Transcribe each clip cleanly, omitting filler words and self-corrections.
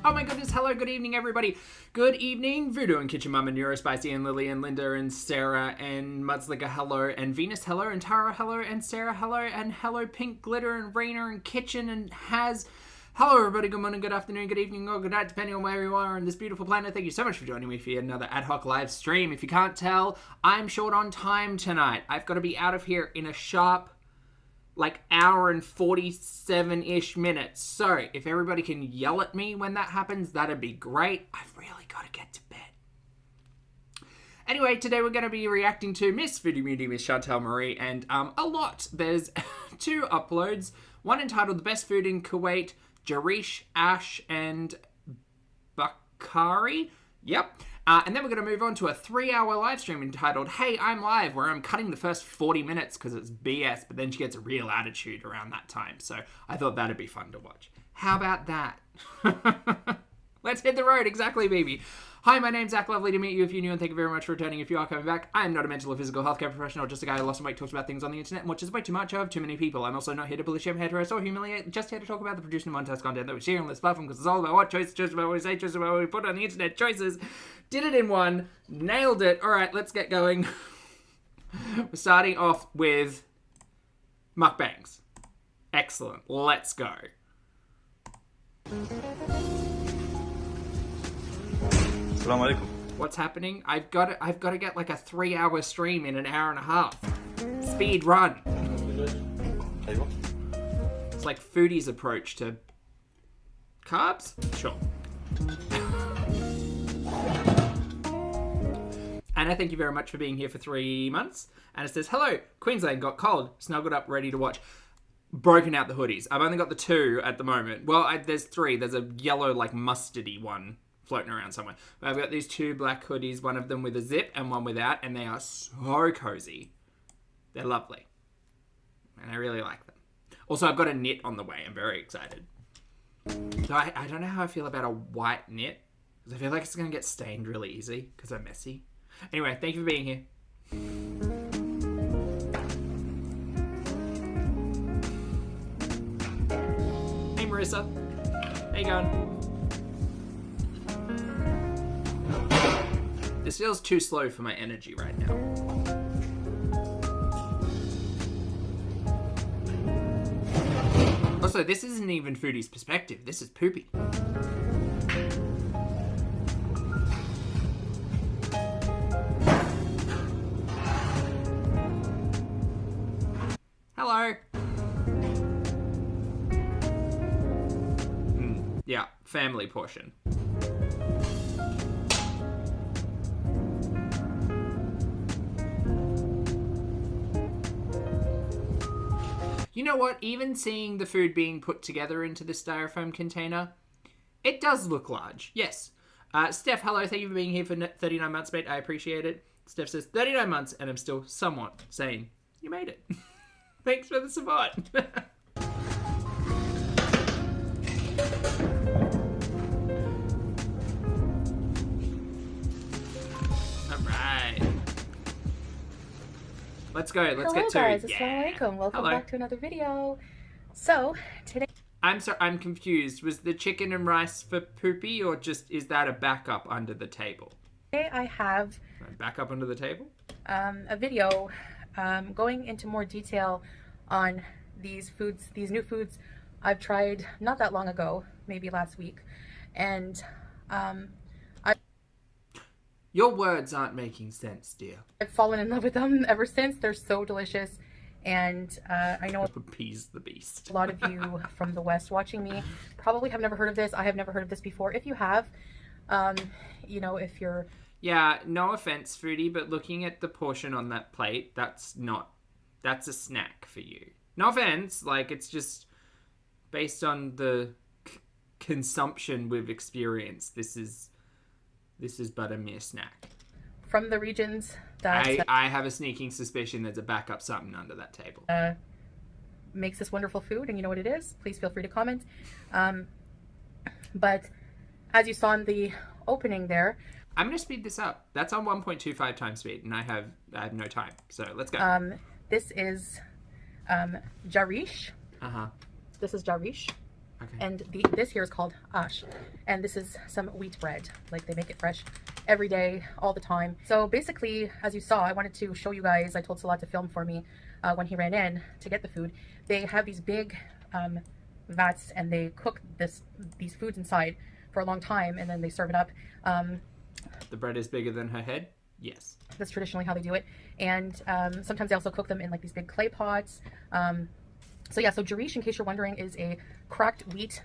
Oh my goodness, hello, good evening everybody. Good evening, Voodoo and Kitchen Mum and Neurospicy and Lily and Linda and Sarah and Mudslinger, hello, and Venus, hello, and Tara, hello, and Sarah, hello, and hello, Pink Glitter and Rainer and Kitchen and Haz. Hello everybody, good morning, good afternoon, good evening, or good night, depending on where you are on this beautiful planet. Thank you so much for joining me for yet another ad hoc live stream. If you can't tell, I'm short on time tonight. I've got to be out of here in a sharp hour and 47-ish minutes. So, if everybody can yell at me when that happens, that'd be great. I've really got to get to bed. Anyway, today we're going to be reacting to Miss Foodie Beauty, Miss Chantal Marie, and a lot. There's 2 uploads. One entitled The Best Food in Kuwait, JAREESH, AASH, and BUKHARI. Yep. And then we're going to move on to a 3-hour live stream entitled Hey, I'm Live, where I'm cutting the first 40 minutes because it's BS, but then she gets a real attitude around that time. So I thought that'd be fun to watch. How about that? Let's hit the road. Exactly, baby. Hi, my name's Zach. Lovely to meet you if you're new, and thank you very much for returning if you are coming back. I am not a mental or physical healthcare professional, just a guy who lost some weight, talks about things on the internet, and watches way too much of too many people. I'm also not here to bully, shame, harass, or humiliate, just here to talk about the produced and monetized content that we share on this platform, because it's all about what choices, choices about what we say, choices about what we put on the internet, choices. Did it in one, nailed it. All right, let's get going. We're starting off with mukbangs. Excellent. Let's go. Assalamu alaikum. What's happening? I've got to get like a 3-hour stream in an hour and a half. Speed run. It's like Foodie's approach to carbs. Sure. Anna, thank you very much for being here for 3 months. Anna says, hello, Queensland got cold, snuggled up, ready to watch. Broken out the hoodies. I've only got the 2 at the moment. Well, there's 3. There's a yellow, like mustardy one floating around somewhere. But I've got these 2 black hoodies, one of them with a zip and one without, and they are so cozy. They're lovely. And I really like them. Also, I've got a knit on the way. I'm very excited. So I don't know how I feel about a white knit, because I feel like it's going to get stained really easy, because I'm messy. Anyway, thank you for being here. Hey Marissa. How you going? This feels too slow for my energy right now. Also, this isn't even Foodie's perspective. This is Poopy. Hello. Yeah, family portion. You know what? Even seeing the food being put together into the styrofoam container, it does look large. Yes. Steph, hello. Thank you for being here for 39 months, mate. I appreciate it. Steph says, 39 months, and I'm still somewhat sane. You made it. Thanks for the support. Alright. Let's go. Let's Hello get to guys, it. Assalamu alaikum. Welcome back to another video. So, today... I'm sorry, I'm confused. Was the chicken and rice for Poopy, or just is that a backup under the table? Today I have... Backup under the table? A video going into more detail on these foods, these new foods I've tried not that long ago, maybe last week. And Your words aren't making sense, dear. I've fallen in love with them ever since. They're so delicious. And I know Appease the beast. a lot of you from the West watching me probably have never heard of this. I have never heard of this before. If you have, you know, if you're... Yeah, no offense, Foodie, but looking at the portion on that plate, that's a snack for you. No offense, like, it's just based on the consumption we've experienced. This is but a mere snack. From the regions that... I have a sneaking suspicion there's a backup something under that table. Makes this wonderful food, and you know what it is. Please feel free to comment. But as you saw in the opening there... I'm going to speed this up. That's on 1.25 times speed, and I have no time. So let's go. This is JAREESH. Uh-huh. This is JAREESH. Okay. And this here is called AASH, and this is some wheat bread. Like, they make it fresh every day, all the time. So basically, as you saw, I wanted to show you guys, I told Salah to film for me when he ran in to get the food. They have these big vats, and they cook these foods inside for a long time, and then they serve it up. The bread is bigger than her head? Yes. That's traditionally how they do it. And sometimes they also cook them in like these big clay pots. So yeah, so JAREESH, in case you're wondering, is a cracked wheat.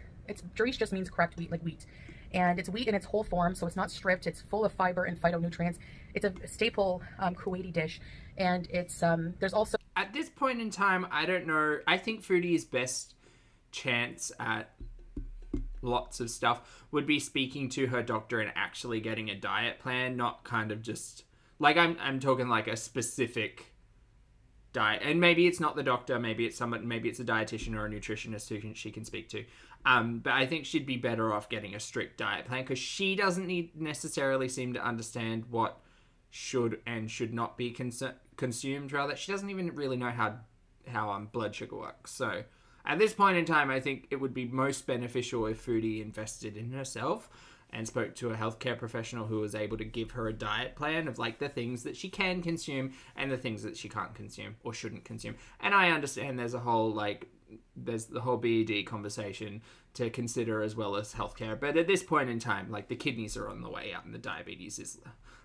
JAREESH just means cracked wheat, like wheat. And it's wheat in its whole form, so it's not stripped. It's full of fiber and phytonutrients. It's a staple Kuwaiti dish. And it's, there's also... At this point in time, I don't know. I think Foodie's best chance at lots of stuff would be speaking to her doctor and actually getting a diet plan, not kind of just... Like, I'm talking like a specific diet, and maybe it's not the doctor, maybe it's someone, maybe it's a dietitian or a nutritionist who she can speak to. But I think she'd be better off getting a strict diet plan, because she doesn't necessarily seem to understand what should and should not be consumed. Rather, she doesn't even really know how blood sugar works. So at this point in time, I think it would be most beneficial if Foodie invested in herself and spoke to a healthcare professional who was able to give her a diet plan of like the things that she can consume and the things that she can't consume or shouldn't consume. And I understand there's the whole BED conversation to consider, as well as healthcare. But at this point in time, like, the kidneys are on the way out and the diabetes is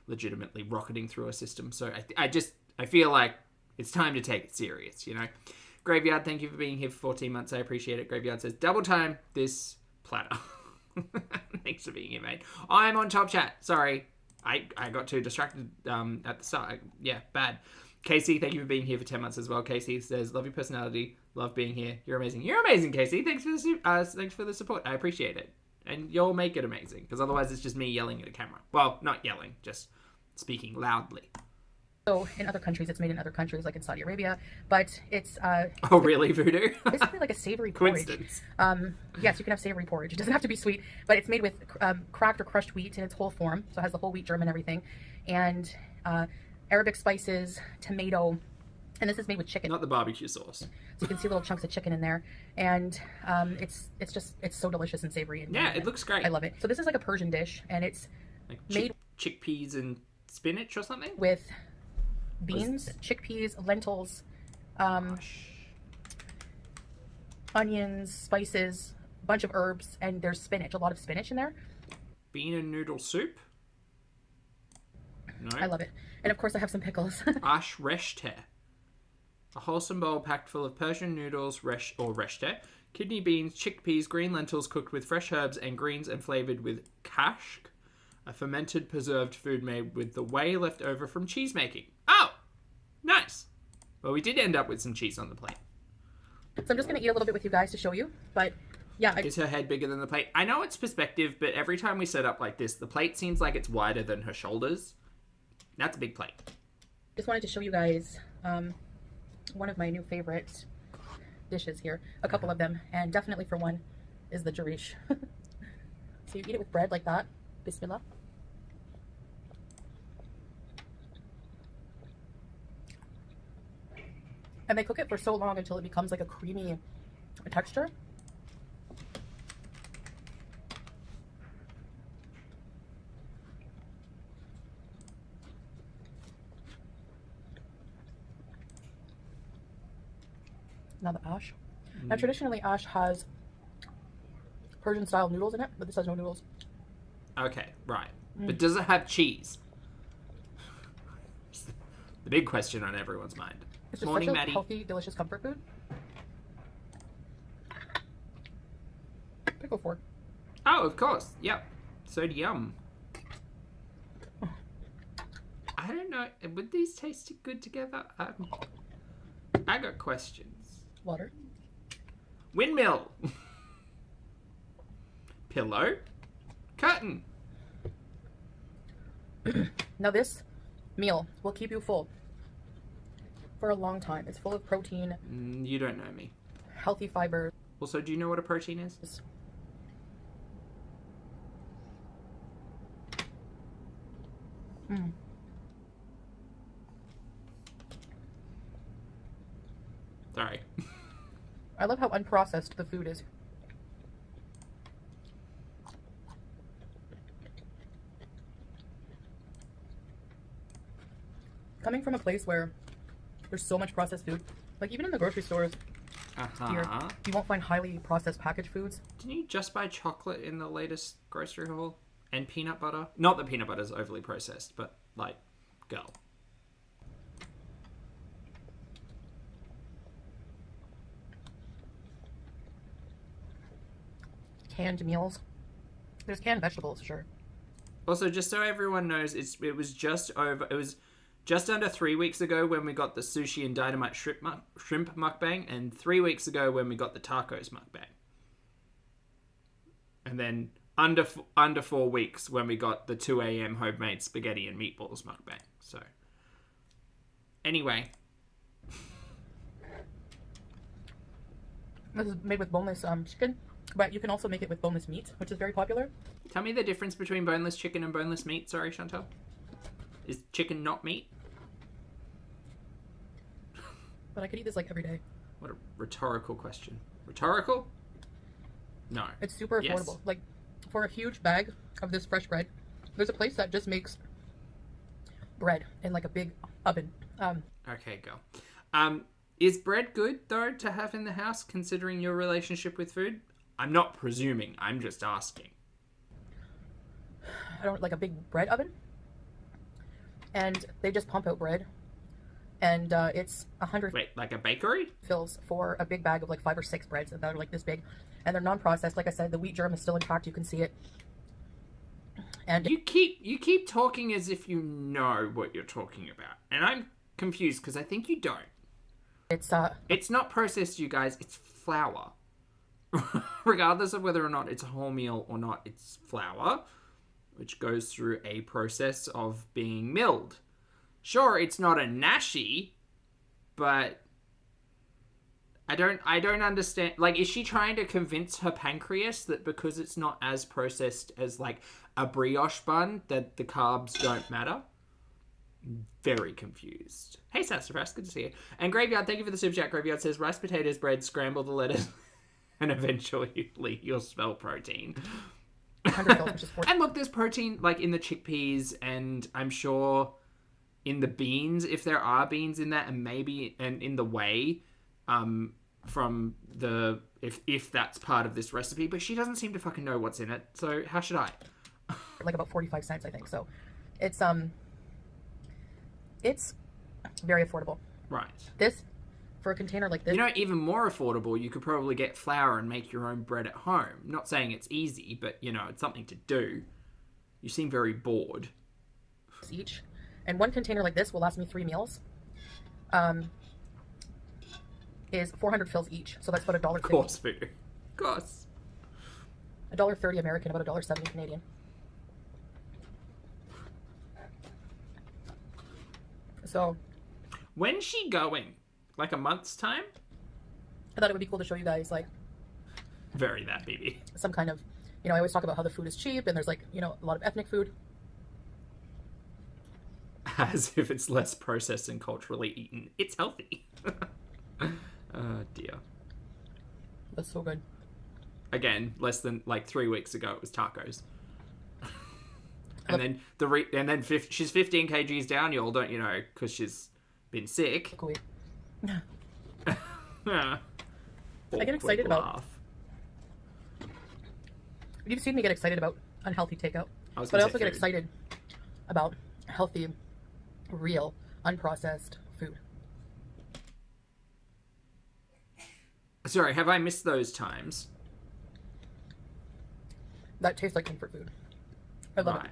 legitimately rocketing through her system. So I feel like it's time to take it serious, you know? Graveyard, thank you for being here for 14 months. I appreciate it. Graveyard says, double time this platter. Thanks for being here, mate. I'm on top chat. Sorry. I got too distracted at the start. Yeah, bad. Casey, thank you for being here for 10 months as well. Casey says, love your personality. Love being here. You're amazing. You're amazing, Casey. Thanks for the support. I appreciate it. And you'll make it amazing, because otherwise it's just me yelling at a camera. Well, not yelling, just speaking loudly. So in other countries, it's made in other countries, like in Saudi Arabia, but it's... oh, really, Voodoo? basically like a savory porridge. Coincidence. Yes, you can have savory porridge. It doesn't have to be sweet, but it's made with cracked or crushed wheat in its whole form, so it has the whole wheat germ and everything, and Arabic spices, tomato, and this is made with chicken. Not the barbecue sauce. So you can see little chunks of chicken in there, and it's so delicious and savory. And, yeah, it looks great. I love it. So this is like a Persian dish, and it's like made... chickpeas and spinach or something? With... beans, chickpeas, lentils, onions, spices, a bunch of herbs, and there's spinach, a lot of spinach in there. Bean and noodle soup? No. I love it. And of course I have some pickles. Ash reshte. A wholesome bowl packed full of Persian noodles, reshte, kidney beans, chickpeas, green lentils cooked with fresh herbs and greens and flavoured with kashk, a fermented preserved food made with the whey left over from cheese making. Oh, nice. Well, we did end up with some cheese on the plate. So I'm just going to eat a little bit with you guys to show you. But yeah. Is her head bigger than the plate? I know it's perspective, but every time we set up like this, the plate seems like it's wider than her shoulders. That's a big plate. Just wanted to show you guys one of my new favorite dishes here. A couple of them. And definitely for one is the JAREESH. So you eat it with bread like that. Bismillah. And they cook it for so long until it becomes like a creamy texture. Now the AASH. Now traditionally AASH has Persian style noodles in it, but this has no noodles. Okay, right. But does it have cheese? The big question on everyone's mind. It's just Morning, such a Maddie. healthy, delicious comfort food. Pickle fork. Oh, of course. Yep. So yum. I don't know. Would these taste good together? I got questions. Water. Windmill. Pillow. Curtain. Now this meal will keep you full for a long time. It's full of protein. You don't know me. Healthy fiber. Also, do you know what a protein is? Sorry. I love how unprocessed the food is. coming from a place where there's so much processed food, like even in the grocery stores here, you won't find highly processed packaged foods. Didn't you just buy chocolate in the latest grocery haul? And peanut butter? Not that peanut butter is overly processed, but like, girl. Canned meals. There's canned vegetables, sure. Also, just so everyone knows, it was just under 3 weeks ago when we got the sushi and dynamite shrimp mukbang, and 3 weeks ago when we got the tacos mukbang. And then under 4 weeks when we got the 2 a.m. homemade spaghetti and meatballs mukbang. So, anyway. This is made with boneless chicken, but you can also make it with boneless meat, which is very popular. Tell me the difference between boneless chicken and boneless meat. Sorry, Chantal. Is chicken not meat? But I could eat this like every day. What a rhetorical question. Rhetorical? No. It's super affordable. Like, for a huge bag of this fresh bread, there's a place that just makes bread in like a big oven. Okay, go. Is bread good, though, to have in the house, considering your relationship with food? I'm not presuming. I'm just asking. I don't like a big bread oven. And they just pump out bread. And it's 100... Wait, like a bakery? ...fills for a big bag of like 5 or 6 breads that are like this big. And they're non-processed. Like I said, the wheat germ is still intact. You can see it. And you keep talking as if you know what you're talking about. And I'm confused because I think you don't. It's not processed, you guys. It's flour. Regardless of whether or not it's a whole meal or not, it's flour, which goes through a process of being milled. Sure, it's not a nashi, but I don't understand. Like, is she trying to convince her pancreas that because it's not as processed as like a brioche bun, that the carbs don't matter? Very confused. Hey, Sassafras, good to see you. And Graveyard, thank you for the super chat. Graveyard says rice, potatoes, bread, scramble the lettuce, and eventually you'll smell protein. And look, there's protein like in the chickpeas, and I'm sure in the beans, if there are beans in that, and maybe and in the whey, from the if that's part of this recipe. But she doesn't seem to fucking know what's in it, so how should I? Like about 45 cents, I think. So it's very affordable. Right. This, for a container like this... You know, even more affordable, you could probably get flour and make your own bread at home. Not saying it's easy, but, you know, it's something to do. You seem very bored. Each. And one container like this will last me 3 meals. Is 400 fills each. So that's about $1.50. Of course, food. Of course. $1.30 American, about $1.70 Canadian. So, when's she going? Like a month's time? I thought it would be cool to show you guys, like... Very that, baby. Some kind of... You know, I always talk about how the food is cheap, and there's, like, you know, a lot of ethnic food. As if it's less processed and culturally eaten. It's healthy. Oh, dear. That's so good. Again, less than, like, 3 weeks ago, it was tacos. And then she's 15 kgs down, y'all, don't you know, because she's been sick. Kuwait. I get excited about... You've seen me get excited about unhealthy takeout. But I also get excited about healthy, real, unprocessed food. Sorry, have I missed those times? That tastes like comfort food. I love it.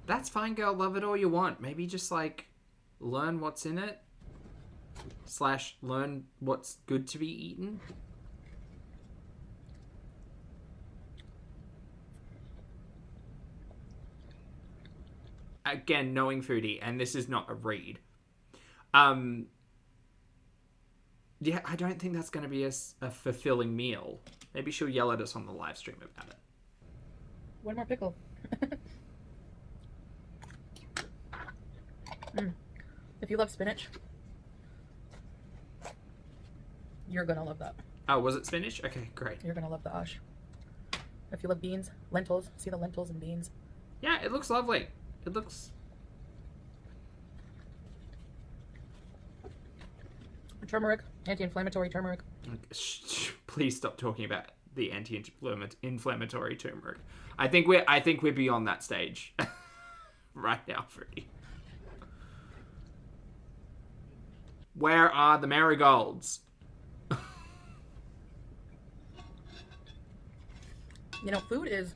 That's fine, girl. Love it all you want. Maybe just, like, learn what's in it. / learn what's good to be eaten. Again, knowing Foodie, and this is not a read. Yeah, I don't think that's going to be a fulfilling meal. Maybe she'll yell at us on the live stream about it. One more pickle. If you love spinach, you're gonna love that. Oh, was it spinach? Okay, great. You're gonna love the AASH. If you love beans, lentils, see the lentils and beans. Yeah, it looks lovely. It looks... turmeric, anti-inflammatory turmeric. Please stop talking about the anti-inflammatory turmeric. I think we're beyond that stage right now, Fruity. Where are the marigolds? You know, food is...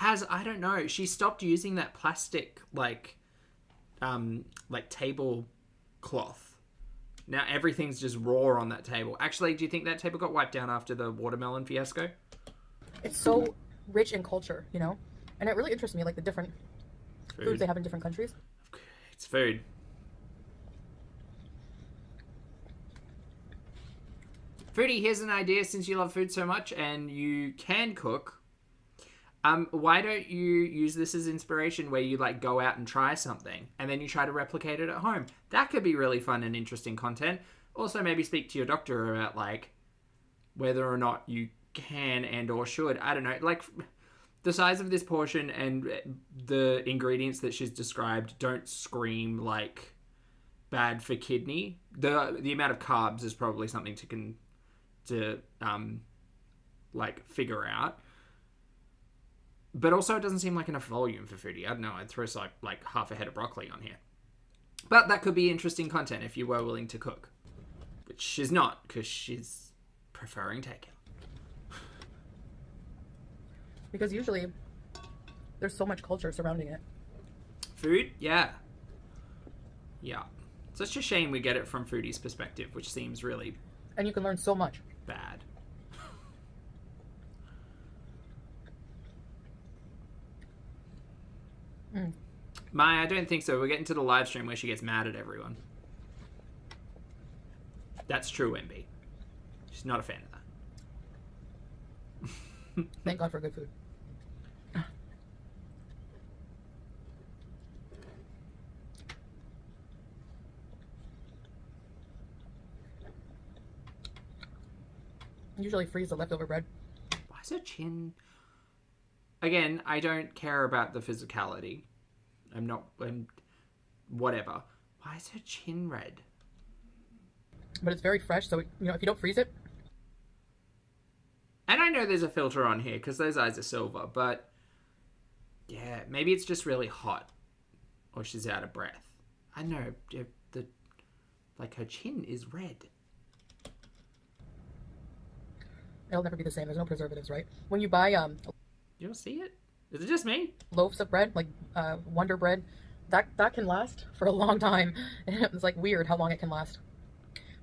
I don't know, she stopped using that plastic, like tablecloth. Now everything's just raw on that table. Actually, do you think that table got wiped down after the watermelon fiasco? It's so rich in culture, you know? And it really interests me, like the different foods they have in different countries. It's food. Fruity, here's an idea. Since you love food so much and you can cook, why don't you use this as inspiration where you like go out and try something and then you try to replicate it at home? That could be really fun and interesting content. Also, maybe speak to your doctor about like whether or not you can and or should. I don't know. Like the size of this portion and the ingredients that she's described don't scream like bad for kidney. The amount of carbs is probably something to like figure out. But also it doesn't seem like enough volume for Foodie. I don't know, I'd throw like half a head of broccoli on here. But that could be interesting content if you were willing to cook. Which she's not, because she's preferring takeout. Because usually there's so much culture surrounding it. Food? Yeah. Yeah. Such a shame we get it from Foodie's perspective, which seems really... And you can learn so much. Bad. Maya, I don't think so. We're getting to the live stream where she gets mad at everyone. That's true, MB. She's not a fan of that. Thank God for good food. Usually freeze the leftover bread. Why is her chin... Again, I don't care about the physicality. I'm whatever. Why is her chin red? But it's very fresh, so, you know, if you don't freeze it... And I know there's a filter on here, because those eyes are silver, but... Yeah, maybe it's just really hot. Or she's out of breath. I know, like, her chin is red. It'll never be the same. There's no preservatives, right? When you buy... You don't see it? Is it just me? Loaves of bread, like Wonder Bread, that can last for a long time. It's like weird how long it can last.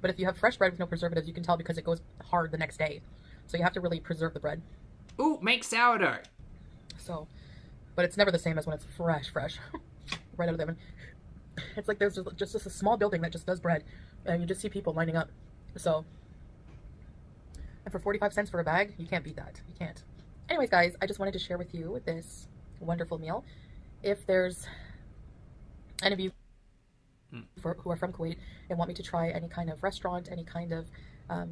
But if you have fresh bread with no preservatives, you can tell because it goes hard the next day. So you have to really preserve the bread. Ooh, make sourdough. So, but it's never the same as when it's fresh, right out of the oven. It's like there's just a small building that just does bread, and you just see people lining up. So, and for 45 cents for a bag, you can't beat that. You can't. Anyways, guys, I just wanted to share with you this wonderful meal. If there's any of you who are from Kuwait and want me to try any kind of restaurant, any kind of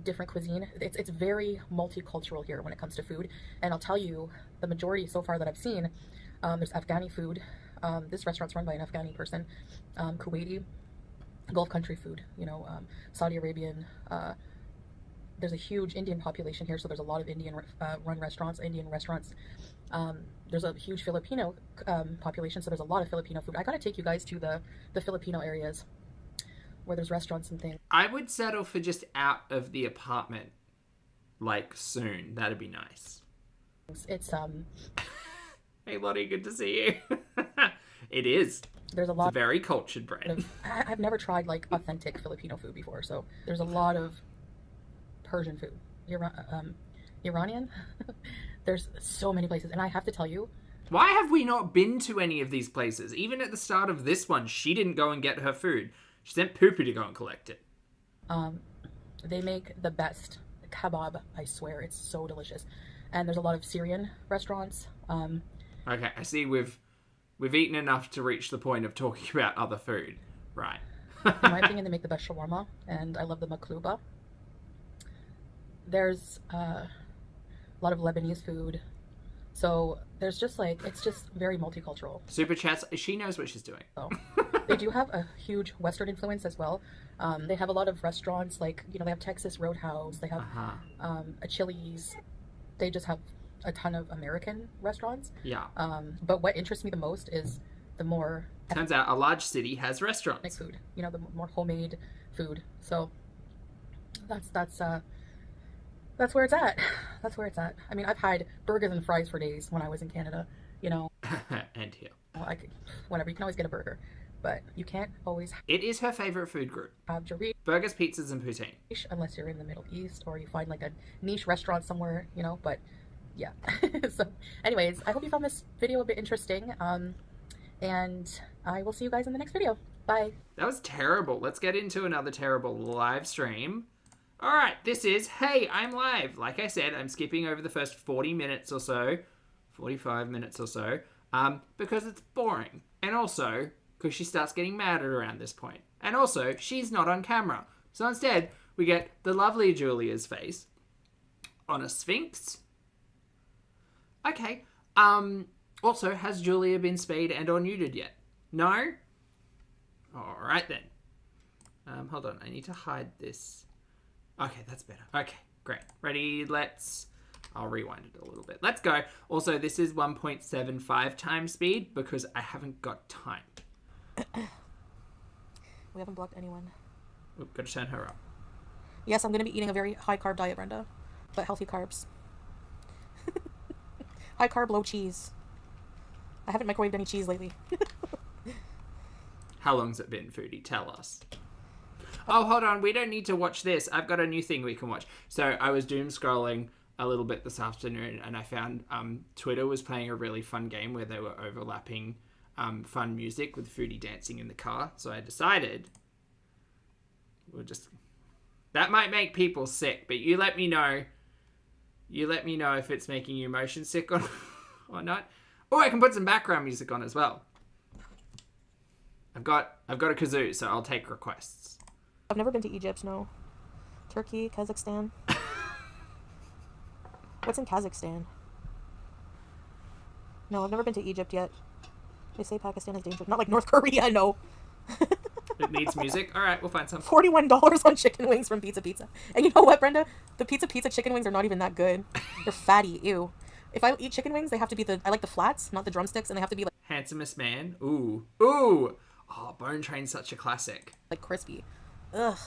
different cuisine, it's very multicultural here when it comes to food. And I'll tell you, the majority so far that I've seen, there's Afghani food. This restaurant's run by an Afghani person. Kuwaiti, Gulf country food, you know, Saudi Arabian. There's a huge Indian population here, so there's a lot of Indian run restaurants, Indian restaurants. There's a huge Filipino population, so there's a lot of Filipino food. I gotta take you guys to the Filipino areas where there's restaurants and things. I would settle for just out of the apartment, like, soon. That'd be nice. It's Hey Lottie, good to see you. It is. There's a lot. It's a very cultured brand. I've never tried like authentic Filipino food before, so there's a lot of Persian food, Iranian. There's so many places, and I have to tell you, why have we not been to any of these places? Even at the start of this one, she didn't go and get her food. She sent Poopy to go and collect it. They make the best kebab, I swear. It's so delicious. And there's a lot of Syrian restaurants. Okay, I see we've eaten enough to reach the point of talking about other food. Right. In my opinion, they make the best shawarma, and I love the makluba. There's a lot of Lebanese food. So there's just like, it's just very multicultural. Super chats, she knows what she's doing. So They do have a huge Western influence as well. They have a lot of restaurants, like, you know, they have Texas Roadhouse, they have a Chili's. They just have a ton of American restaurants. Yeah. But what interests me the most is the more... Turns out a large city has restaurants. Food, you know, the more homemade food. So that's where it's at. That's where it's at. I mean, I've had burgers and fries for days when I was in Canada, you know. And here. Well, whatever, you can always get a burger, but you can't always It is her favorite food group. have JAREESH Burgers, pizzas, and poutine. unless you're in the Middle East or you find like a niche restaurant somewhere, you know, but yeah. So anyways, I hope you found this video a bit interesting, and I will see you guys in the next video. Bye. That was terrible. Let's get into another terrible live stream. All right, this is Hey, I'm Live. Like I said, I'm skipping over the first 40 minutes or so, 45 minutes or so, because it's boring. And also, because she starts getting mad at around this point. And also, she's not on camera. So instead, we get the lovely Julia's face on a sphinx. Okay. Also, has Julia been spayed and or neutered yet? No? Alright then. Hold on, I need to hide this. Okay, that's better. Okay, great. Ready? I'll rewind it a little bit. Let's go. Also, this is 1.75 times speed because I haven't got time. We haven't blocked anyone. We've got to turn her up. Yes, I'm going to be eating a very high carb diet, Brenda, but healthy carbs. High carb, low cheese. I haven't microwaved any cheese lately. How long's it been, Foodie? Tell us. Oh, hold on. We don't need to watch this. I've got a new thing we can watch. So I was doom scrolling a little bit this afternoon, and I found Twitter was playing a really fun game where they were overlapping fun music with Foodie dancing in the car. So I decided that might make people sick, but you let me know. You let me know if it's making you motion sick or not. Oh, I can put some background music on as well. I've got a kazoo, so I'll take requests. I've never been to Egypt, no. Turkey, Kazakhstan. What's in Kazakhstan? No, I've never been to Egypt yet. They say Pakistan is dangerous. Not like North Korea, no. It needs music? Alright, we'll find some. $41 on chicken wings from Pizza Pizza. And you know what, Brenda? The Pizza chicken wings are not even that good. They're fatty, ew. If I eat chicken wings, they have to be I like the flats, not the drumsticks, and they have to be like... Handsomest man? Ooh. Ooh! Oh, Bone Train's such a classic. Like crispy. Ugh.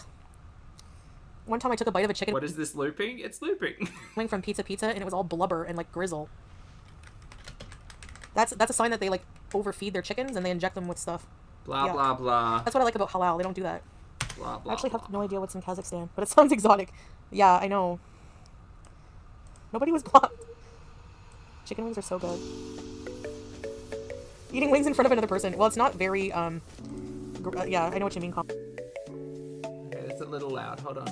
One time I took a bite of a chicken... What is this looping? It's looping. ...wing from Pizza Pizza, and it was all blubber and like grizzle. That's a sign that they like overfeed their chickens and they inject them with stuff. Blah, blah, blah. That's what I like about halal. They don't do that. Blah, blah, I actually blah. have no idea what's in Kazakhstan, but it sounds exotic. Yeah, I know. Nobody was blocked. Chicken wings are so good. Eating wings in front of another person. Well, it's not very, yeah, I know what you mean. Okay, that's a little loud. Hold on.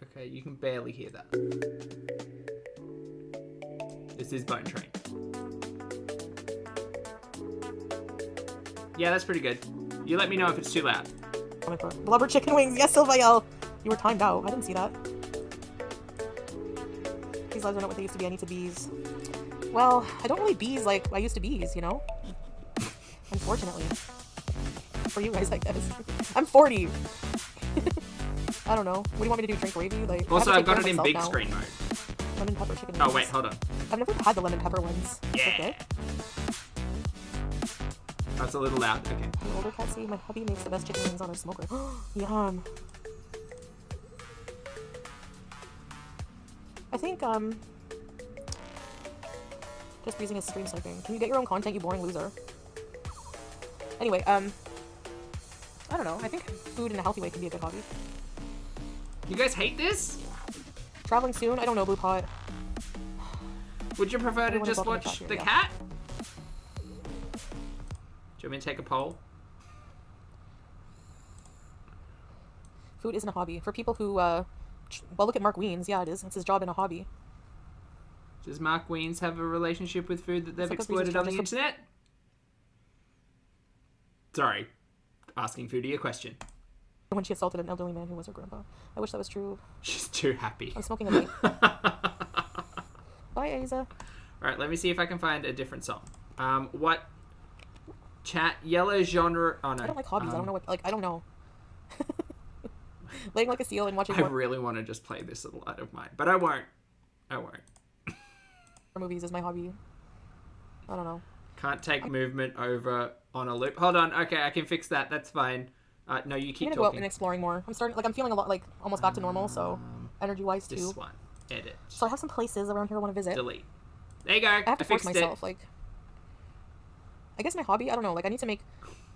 Okay, you can barely hear that. This is Bone Train. Yeah, that's pretty good. You let me know if it's too loud. Oh my god. Blubber chicken wings. Yes, Sylvael. You were timed out. I didn't see that. These lives are not what they used to be. I need to bees. Well, I don't really bees like I used to bees, you know? Unfortunately. For you guys, I guess. I'm 40. I don't know. What do you want me to do? Drink gravy? Like, Also, I've got it in myself big now. screen mode. Lemon pepper chicken wings. Oh, wait, hold on. I've never had the lemon pepper ones. Yeah. Okay. That's a little loud. Okay. The older cat see my hubby makes the best chicken wings on a smoker. Yum. I think, just using a stream sniping. Can you get your own content, you boring loser? Anyway, I don't know. I think food in a healthy way can be a good hobby. You guys hate this? Traveling soon? I don't know, Blue Pot. Would you prefer to wanna just go up in the watch shop the here, cat? Do you want me to take a poll? Food isn't a hobby. For people who, well, look at Mark Wiens. Yeah, it is. It's his job and a hobby. Does Mark Wiens have a relationship with food that they've like a exploited on the research internet? Sorry. Asking Foodie a question. When she assaulted an elderly man who was her grandpa. I wish that was true. She's too happy. I'm smoking a vape. Bye, Aza. Alright, let me see if I can find a different song. What chat yellow genre? Oh no. I don't like hobbies. I don't know what, like, I don't know. Laying like a seal and watching I really want to just play this little light of mine, but I won't. movies is my hobby. I don't know. Can't take movement over on a loop. Hold on. Okay, I can fix that. That's fine. No, you keep I'm gonna go out and exploring more. I'm starting, like, I'm feeling a lot, like, almost back to normal, so energy-wise too. This one. Edit. So I have some places around here I want to visit. Delete. There you go. I have to force fixed myself. it. Like, I guess my hobby, I don't know. Like, I need to make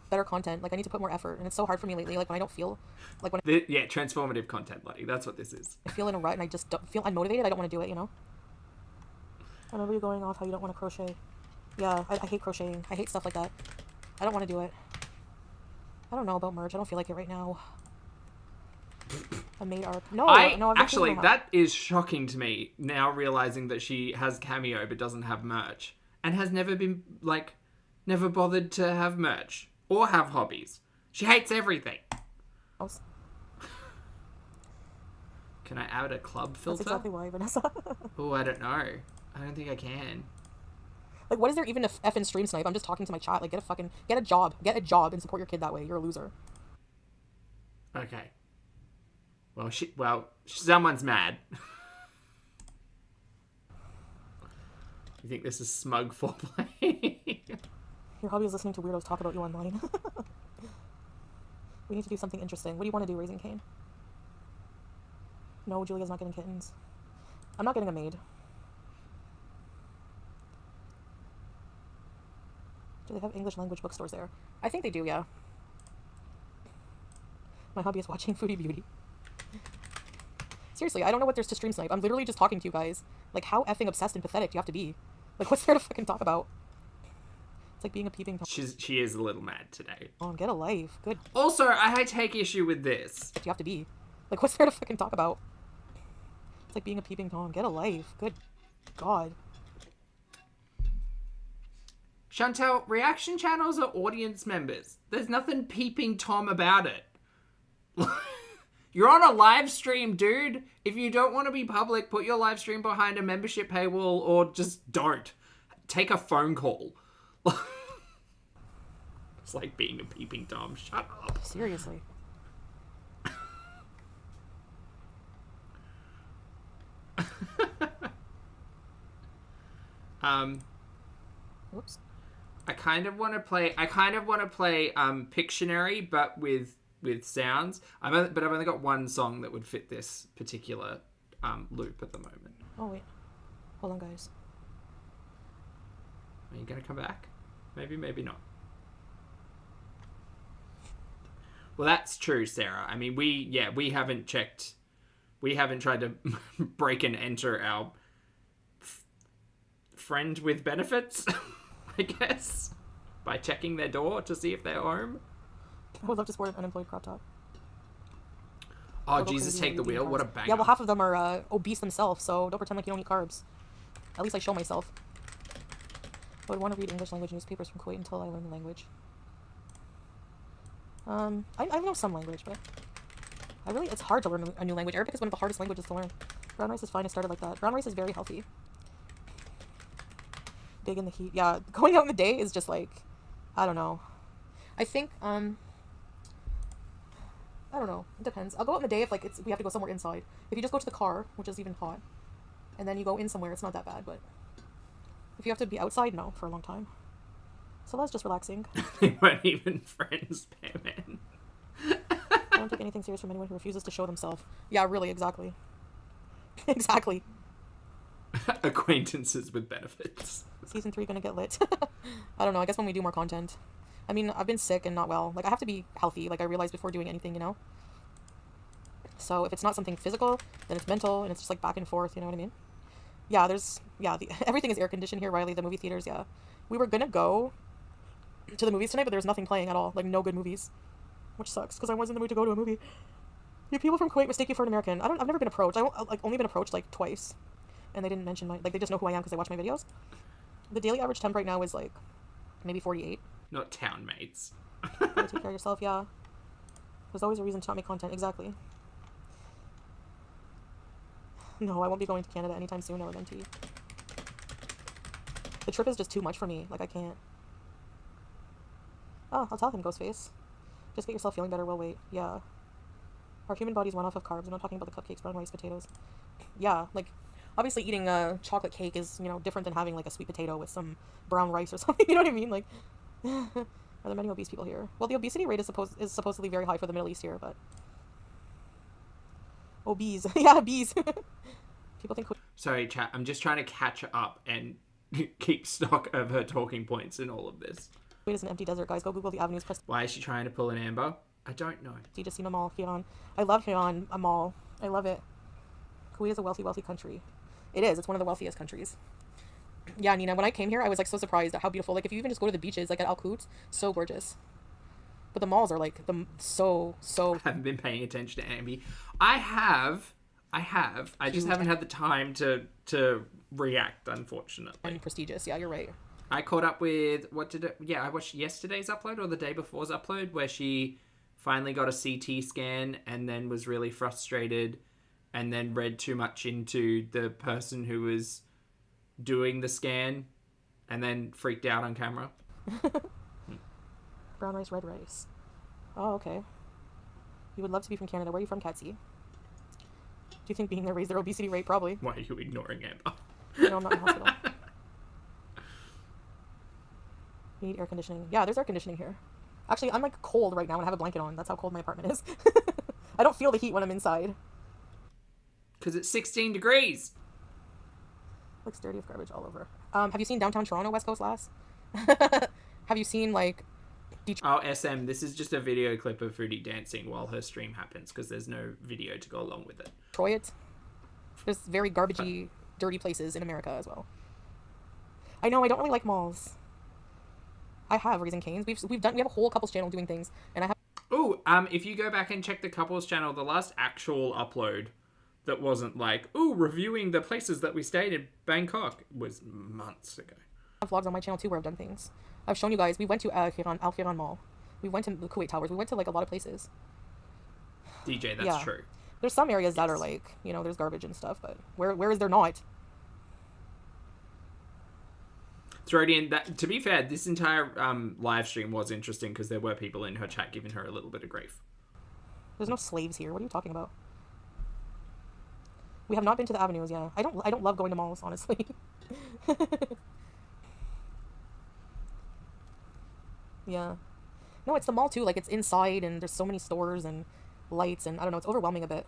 better content. Like, I need to put more effort, and it's so hard for me lately. Like, when I don't feel like Yeah, transformative content, buddy. That's what this is. I feel in a rut and I just don't feel unmotivated. I don't want to do it. You know. I remember you going off how you don't want to crochet. Yeah, I hate crocheting. I hate stuff like that. I don't want to do it. I don't know about merch. I don't feel like it right now. A maid arc. No, no. Actually, that is shocking to me now, realizing that she has Cameo but doesn't have merch, and has never been, like, never bothered to have merch or have hobbies. She hates everything. Can I add a club filter? That's exactly why, Vanessa. Oh, I don't know. I don't think I can. Like, what is there even to effing stream snipe? I'm just talking to my chat. Like, get a job and support your kid that way. You're a loser. Okay. Well, someone's mad. You think this is smug foreplay? Your hobby is listening to weirdos talk about you online. We need to do something interesting. What do you want to do, Raising Cane? No, Julia's not getting kittens. I'm not getting a maid. Do they have English language bookstores there? I think they do, yeah. My hobby is watching Foodie Beauty. Seriously, I don't know what there's to stream snipe. I'm literally just talking to you guys. Like, how effing obsessed and pathetic do you have to be? Like, what's there to fucking talk about? It's like being a peeping Tom. She is a little mad today. Oh, get a life. Good. Also, I take issue with this. Do you have to be? Like, what's there to fucking talk about? It's like being a peeping Tom. Get a life. Good God. Chantel, reaction channels are audience members. There's nothing peeping Tom about it. You're on a live stream, dude. If you don't want to be public, put your live stream behind a membership paywall, or just don't. Take a phone call. It's like being a peeping Tom. Shut up. Seriously. Whoops. I kind of want to play Pictionary, but with sounds. But I've only got one song that would fit this particular loop at the moment. Oh wait, hold on, guys. Are you gonna come back? Maybe not. Well, that's true, Sarah. I mean, we haven't checked. We haven't tried to break and enter our friend with benefits, I guess, by checking their door to see if they're home. I would love to sport an unemployed crop top. Oh, Jesus, take the wheel. What a banger. Yeah, well, half of them are obese themselves, so don't pretend like you don't eat carbs. At least I show myself. I would want to read English language newspapers from Kuwait until I learn the language. I know some language, but it's hard to learn a new language. Arabic is one of the hardest languages to learn. Brown rice is fine. I started like that. Brown rice is very healthy. Big in the heat. Yeah, going out in the day is just like, I don't know. I think, I don't know. It depends. I'll go out in the day if, like, we have to go somewhere inside. If you just go to the car, which is even hot, and then you go in somewhere, it's not that bad, but if you have to be outside, no, for a long time. So that's just relaxing. They weren't even friends, man. I don't take anything serious from anyone who refuses to show themselves. Yeah, really, exactly. Exactly. Acquaintances with benefits. Season 3 gonna get lit. I don't know, I guess when we do more content. I mean, I've been sick and not well. Like, I have to be healthy, like I realized before doing anything, you know? So if it's not something physical, then it's mental, and it's just like back and forth, you know what I mean? Yeah, everything is air conditioned here, Riley, the movie theaters, yeah. We were gonna go to the movies tonight, but there was nothing playing at all. Like, no good movies. Which sucks, because I was in the mood to go to a movie. You people from Kuwait mistake you for an American. I've never been approached. I've only been approached, like, twice. And they didn't mention they just know who I am because they watch my videos. The daily average temp right now is, like, maybe 48. Not town mates. You gotta take care of yourself, yeah. There's always a reason to not make content, exactly. No, I won't be going to Canada anytime soon, or meant to. The trip is just too much for me. Like, I can't. Oh, I'll tell him, Ghostface. Just get yourself feeling better. We'll wait. Yeah. Our human bodies run off of carbs. I'm not talking about the cupcakes, brown rice, potatoes. Yeah, like, obviously eating a chocolate cake is, you know, different than having, like, a sweet potato with some brown rice or something. You know what I mean? Like, are there many obese people here? Well, the obesity rate is supposedly very high for the Middle East here, but... Oh, bees. Yeah, bees. People think... Sorry, chat. I'm just trying to catch up and keep stock of her talking points in all of this. Kuwait is an empty desert, guys. Go Google the avenues. Why is she trying to pull an Amber? I don't know. You just seen a mall, Hiran. I love Hiran, a mall. I love it. Kuwait is a wealthy, wealthy country. It is. It's one of the wealthiest countries. Yeah, Nina, when I came here, I was, like, so surprised at how beautiful. Like, if you even just go to the beaches, like, at Al Quds, so gorgeous. But the malls are, like, so... I haven't been paying attention to Ambi. I have. I just haven't had the time to react, unfortunately. And prestigious. Yeah, you're right. I caught up with... I watched yesterday's upload or the day before's upload where she finally got a CT scan and then was really frustrated and then read too much into the person who was doing the scan and then freaked out on camera. Brown rice, red rice. Oh, okay. You would love to be from Canada. Where are you from, Katsy? Do you think being there raised their obesity rate? Probably. Why are you ignoring Amber? No, I'm not in the hospital. You need air conditioning. Yeah, there's air conditioning here. Actually, I'm, like, cold right now and I have a blanket on. That's how cold my apartment is. I don't feel the heat when I'm inside. Because it's 16 degrees. Looks dirty with garbage all over. Have you seen downtown Toronto, West Coast Lass? Have you seen, like... Oh, SM, this is just a video clip of Foodie dancing while her stream happens because there's no video to go along with it. Detroit. There's very garbagey, dirty places in America as well. I know, I don't really like malls. I have Raising Cane's. We have a whole couples channel doing things, and I have... Ooh, if you go back and check the couples channel, the last actual upload that wasn't like, ooh, reviewing the places that we stayed in Bangkok was months ago. I have vlogs on my channel too where I've done things. I've shown you guys. We went to Al Hiran Mall. We went to the Kuwait Towers. We went to, like, a lot of places. DJ, that's true. There's some areas that are, like, you know, there's garbage and stuff, but where is there not? Throdian, that, to be fair, this entire live stream was interesting because there were people in her chat giving her a little bit of grief. There's no slaves here. What are you talking about? We have not been to the avenues, yeah. I don't love going to malls, honestly. Yeah. No, it's the mall too. Like, it's inside and there's so many stores and lights and I don't know, it's overwhelming a bit.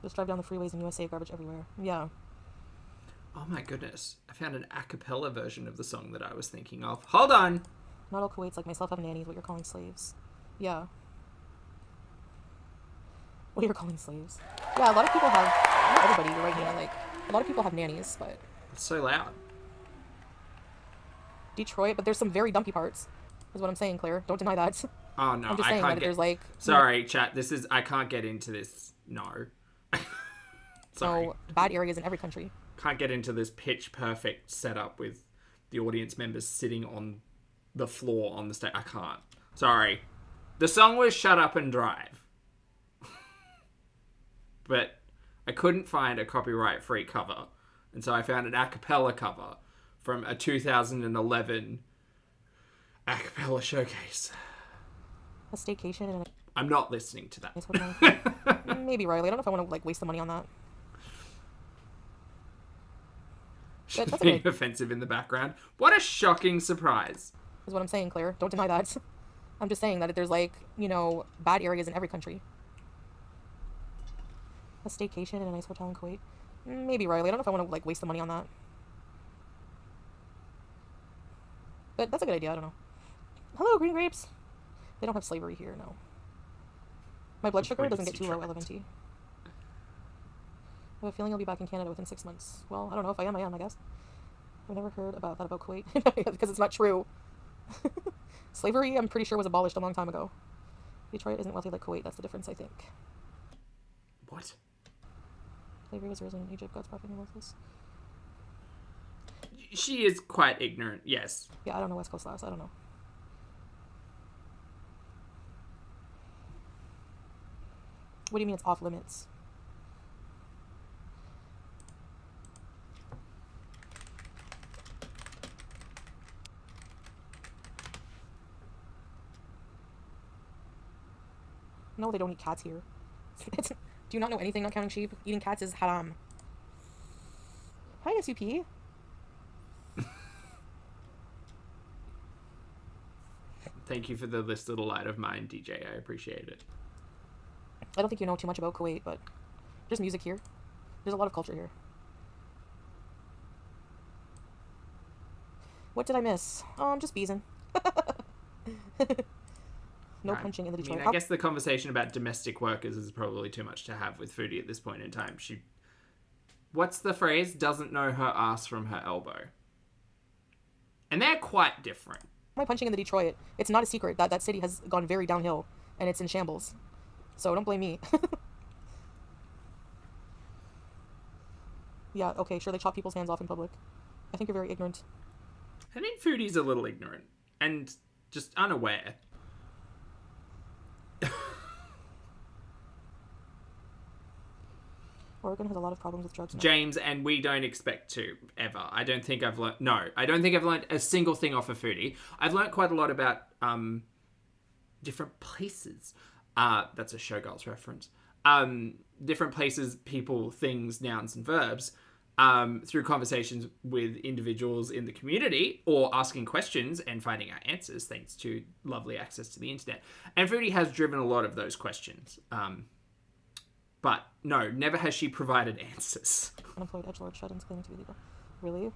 Just drive down the freeways in USA, garbage everywhere. Yeah. Oh my goodness. I found an a cappella version of the song that I was thinking of. Hold on! Not all Kuwaits like myself have nannies, what you're calling slaves. Yeah. What you're calling slaves. Yeah, a lot of people have, not everybody, you're right, Nina, like, a lot of people have nannies, but... It's so loud. Detroit, but there's some very dumpy parts, is what I'm saying, Claire. Don't deny that. Oh no, I'm just saying that there's, like... Sorry, chat, I can't get into this. No. Sorry. So, bad areas in every country. Can't get into this pitch perfect setup with the audience members sitting on the floor on the stage. I can't. Sorry. The song was Shut Up and Drive. But I couldn't find a copyright-free cover. And so I found an a cappella cover from a 2011 a cappella showcase. A staycation and I'm not listening to that. Maybe, Riley. I don't know if I want to, like, waste the money on that. She's being offensive in the background. What a shocking surprise. Is what I'm saying, Claire. Don't deny that. I'm just saying that there's, like, you know, bad areas in every country. A staycation in a nice hotel in Kuwait. Maybe, Riley. I don't know if I want to, like, waste the money on that. But that's a good idea. I don't know. Hello, green grapes. They don't have slavery here, no. My blood sugar doesn't get too low at 11 tea. I have a feeling I'll be back in Canada within 6 months. Well, I don't know. If I am, I guess. I've never heard about that about Kuwait. Because it's not true. Slavery, I'm pretty sure, was abolished a long time ago. Detroit isn't wealthy like Kuwait. That's the difference, I think. What? Slavery was risen in Egypt. God's prophet knows this. She is quite ignorant, yes. Yeah, I don't know West Coast Laos. I don't know. What do you mean it's off limits? No, they don't eat cats here. Do you not know anything on counting sheep? Eating cats is haram. Hi, SUP. Thank you for the this little light of mine, DJ. I appreciate it. I don't think you know too much about Kuwait, but there's music here. There's a lot of culture here. What did I miss? Oh, I'm just beezing. No punching in the Detroit. I mean, I guess the conversation about domestic workers is probably too much to have with Foodie at this point in time. She, what's the phrase? Doesn't know her ass from her elbow. And they're quite different. Why am I punching in the Detroit? It's not a secret that that city has gone very downhill and it's in shambles. So don't blame me. Yeah, okay, sure, they chop people's hands off in public. I think you're very ignorant. I think Foodie's a little ignorant and just unaware. Oregon has a lot of problems with drugs now. James, and we don't expect to, ever. I don't think I've learned... No, I don't think I've learned a single thing off of Foodie. I've learned quite a lot about different places. That's a Showgirls reference. Different places, people, things, nouns, and verbs. Through conversations with individuals in the community or asking questions and finding out answers thanks to lovely access to the internet. And Foodie has driven a lot of those questions. But no, never has she provided answers. Unemployed edgelord shut-ins claiming to be legal. Really?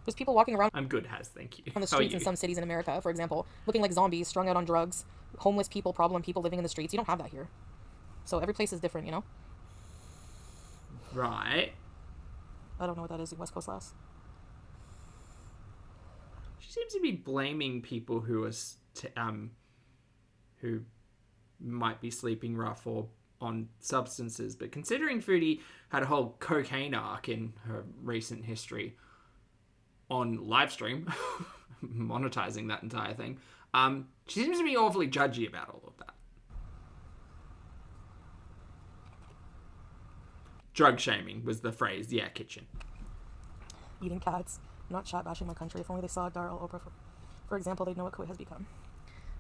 There's people walking around I'm good, Has, thank you. on the streets in some cities in America, for example, looking like zombies, strung out on drugs, homeless people, problem people living in the streets. You don't have that here. So every place is different, you know? Right. I don't know what that is, West Coast lass. She seems to be blaming people who are who might be sleeping rough or on substances, but considering Foodie had a whole cocaine arc in her recent history on livestream, monetizing that entire thing, she seems to be awfully judgy about all of that. Drug shaming was the phrase. Yeah, kitchen. Eating cats, not chat bashing my country. If only they saw Darryl Oprah, for example, they'd know what Kuwait has become.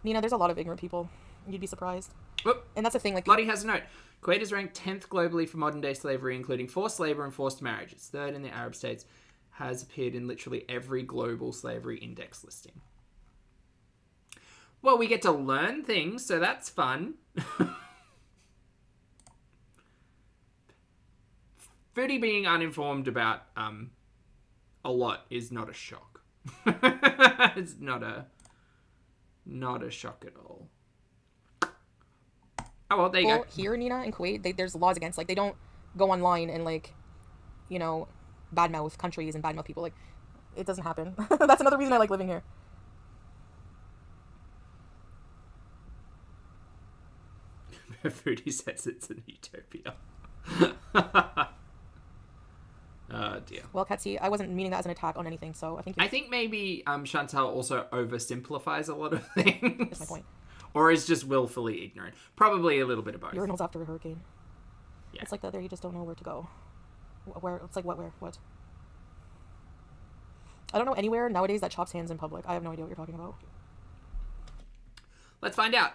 Nina, there's a lot of ignorant people. You'd be surprised. Oop. And that's the thing, like... Lottie has a note. Kuwait is ranked 10th globally for modern-day slavery, including forced labor and forced marriage. It's third in the Arab states. Has appeared in literally every global slavery index listing. Well, we get to learn things, so that's fun. Foodie being uninformed about a lot is not a shock. It's not a shock at all. Oh, well, there you go. Here, Nina, in Kuwait, there's laws against, like, they don't go online and, like, you know, badmouth countries and badmouth people. Like, it doesn't happen. That's another reason I like living here. Foodie says it's an utopia. Oh, dear. Well, Katsy, I wasn't meaning that as an attack on anything, so I think I think maybe Chantal also oversimplifies a lot of things. That's my point. Or is just willfully ignorant. Probably a little bit of both. Urinals after a hurricane. Yeah. It's like that there, you just don't know where to go. Where? It's like what, where, what? I don't know anywhere nowadays that chops hands in public. I have no idea what you're talking about. Let's find out.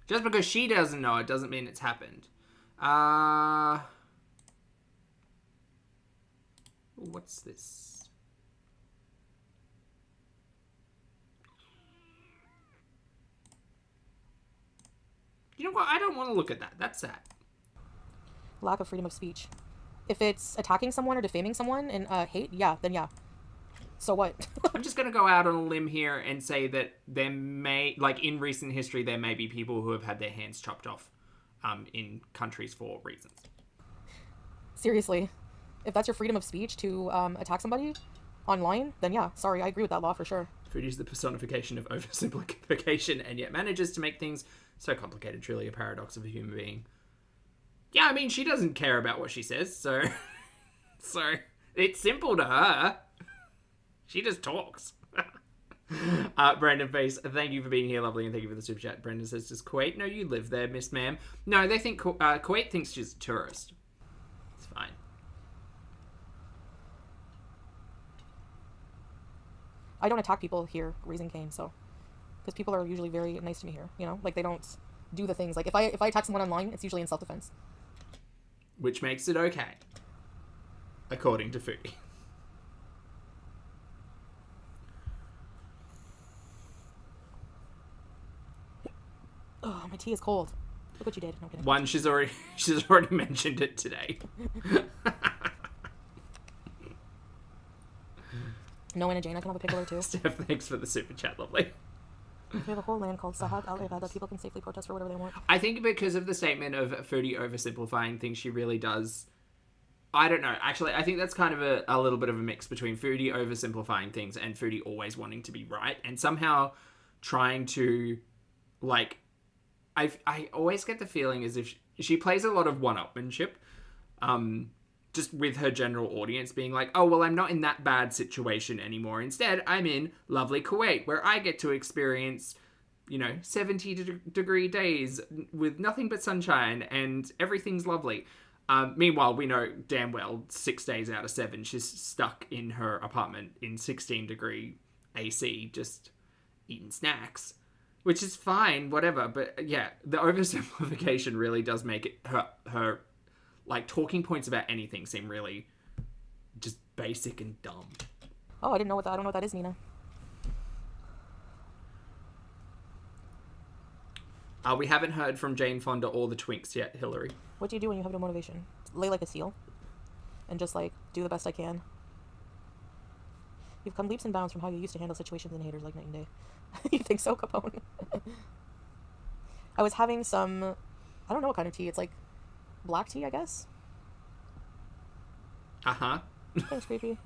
Just because she doesn't know it doesn't mean it's happened. What's this? You know what? I don't want to look at that. That's sad. Lack of freedom of speech. If it's attacking someone or defaming someone and hate, yeah, then yeah. So what? I'm just going to go out on a limb here and say that there may, like in recent history, there may be people who have had their hands chopped off in countries for reasons. Seriously. If that's your freedom of speech to attack somebody online, then yeah, sorry, I agree with that law for sure. Foodie is the personification of oversimplification and yet manages to make things so complicated, truly a paradox of a human being. Yeah, I mean, she doesn't care about what she says, so it's simple to her. She just talks. Brandon Face, thank you for being here, lovely, and thank you for the super chat. Brandon says, does Kuwait know you live there, Miss Ma'am? No, they think Kuwait thinks she's a tourist. It's fine. I don't attack people here raising Cain, so because people are usually very nice to me here, you know, like they don't do the things like if I attack someone online, it's usually in self-defense, which makes it okay, according to Foodie. Oh, my tea is cold. Look what you did. No kidding. One, she's already mentioned it today. No, and Jane, I can have a pickle or two. Steph, thanks for the super chat, lovely. We have a whole land called Sahad al-Irada. People can safely protest for whatever they want. I think because of the statement of Foodie oversimplifying things, she really does. I don't know. Actually, I think that's kind of a little bit of a mix between Foodie oversimplifying things and Foodie always wanting to be right, and somehow trying to, like, I always get the feeling as if she plays a lot of one-upmanship, just with her general audience being like, oh, well, I'm not in that bad situation anymore. Instead, I'm in lovely Kuwait, where I get to experience, 70-degree days with nothing but sunshine and everything's lovely. Meanwhile, we know damn well 6 days out of 7, she's stuck in her apartment in 16-degree AC, just eating snacks. Which is fine, whatever, but yeah, the oversimplification really does make it her like talking points about anything seem really just basic and dumb. Oh, I don't know what that is, Nina. We haven't heard from Jane Fonda or the Twinks yet, Hillary. What do you do when you have no motivation? Lay like a seal and just like do the best I can. You've come leaps and bounds from how you used to handle situations and haters like night and day. You think so, Capone? I was having some, I don't know what kind of tea. It's like black tea, I guess. Uh-huh. That's creepy.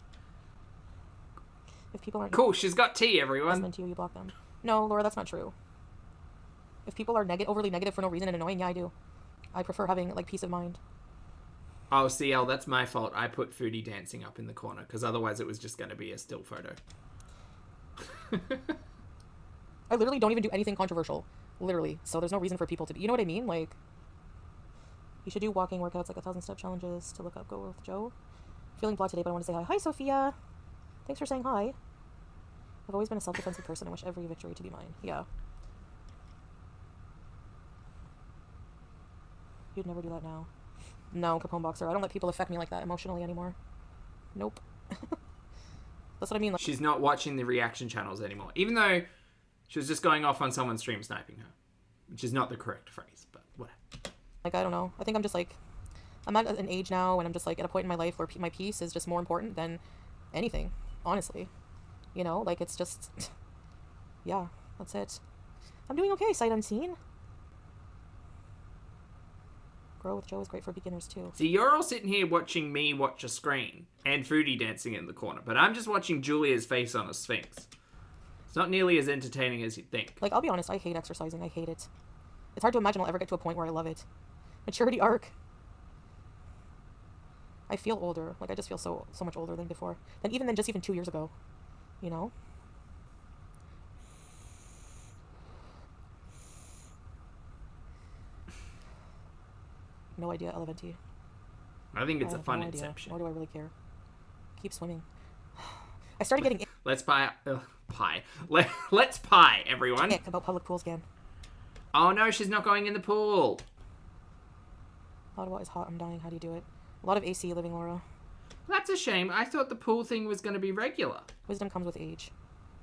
If people aren't cool, she's got tea, everyone. To you block them. No, Laura, that's not true. If people are overly negative for no reason and annoying, yeah, I do. I prefer having like peace of mind. Oh, CL, that's my fault. I put Foodie dancing up in the corner because otherwise it was just going to be a still photo. I literally don't even do anything controversial. Literally. So there's no reason for people to be... You know what I mean? Like, you should do walking workouts, like 1,000-step challenges to look up. Go with Joe. Feeling blah today, but I want to say hi. Hi, Sophia. Thanks for saying hi. I've always been a self-defensive person. I wish every victory to be mine. Yeah. You'd never do that now. No, Capone Boxer. I don't let people affect me like that emotionally anymore. Nope. That's what I mean. Like, she's not watching the reaction channels anymore. Even though she was just going off on someone's stream sniping her. Which is not the correct phrase, but whatever. Like, I don't know. I think I'm just like... I'm at an age now and I'm just like at a point in my life where my peace is just more important than anything. Honestly. You know? Like, it's just... Yeah. That's it. I'm doing okay, sight unseen. Grow with Joe is great for beginners too. See, you're all sitting here watching me watch a screen and Foodie dancing in the corner, but I'm just watching Julia's face on a sphinx. It's not nearly as entertaining as you'd think. Like, I'll be honest, I hate exercising. I hate it. It's hard to imagine I'll ever get to a point where I love it. Maturity arc. I feel older. Like, I just feel so much older than before. Than just even 2 years ago. You know? No idea, Eleventi. I think it's a fun inception. Nor do I really care. Keep swimming. I started getting... Let's pie. Let's pie, everyone. Ick about public pools again. Oh no, she's not going in the pool. Ottawa is hot. I'm dying. How do you do it? A lot of AC living, Laura. That's a shame. I thought the pool thing was going to be regular. Wisdom comes with age.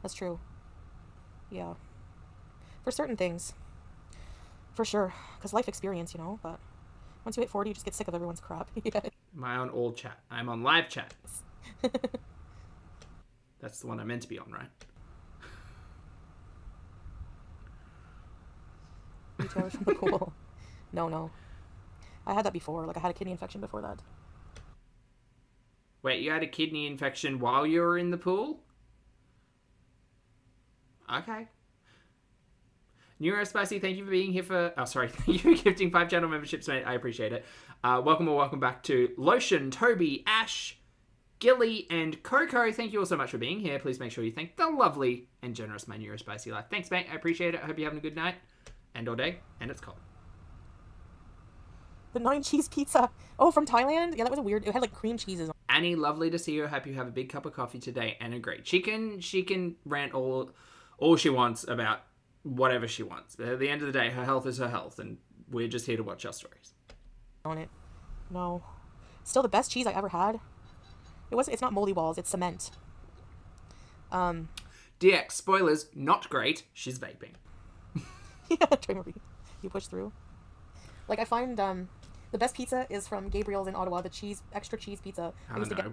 That's true. Yeah. For certain things. For sure. Because life experience, you know, but... Once you hit 40, you just get sick of everyone's crap. Yeah. Am I on all chat? I'm on live chat. That's the one I'm meant to be on, right? You tell from the pool. No. I had that before. Like, I had a kidney infection before that. Wait, you had a kidney infection while you were in the pool? Okay. Neurospicy, thank you for being here for... Oh, sorry. Thank you for gifting 5 channel memberships, mate. I appreciate it. Welcome back to Lotion, Toby, Ash, Gilly and Coco, thank you all so much for being here. Please make sure you thank the lovely and generous My Neurospicy Life. Thanks, mate. I appreciate it. I hope you're having a good night and all day, and it's cold. The 9 cheese pizza. Oh, from Thailand? Yeah, that was a weird... It had, like, cream cheeses. Annie, lovely to see you. I hope you have a big cup of coffee today and agreed. She can rant all she wants about whatever she wants. But at the end of the day, her health is her health, and we're just here to watch our stories. On it. No. Still the best cheese I ever had. It's not moldy walls, it's cement. DX, spoilers, not great. She's vaping. Yeah, you push through. Like, I find, the best pizza is from Gabriel's in Ottawa, the extra cheese pizza.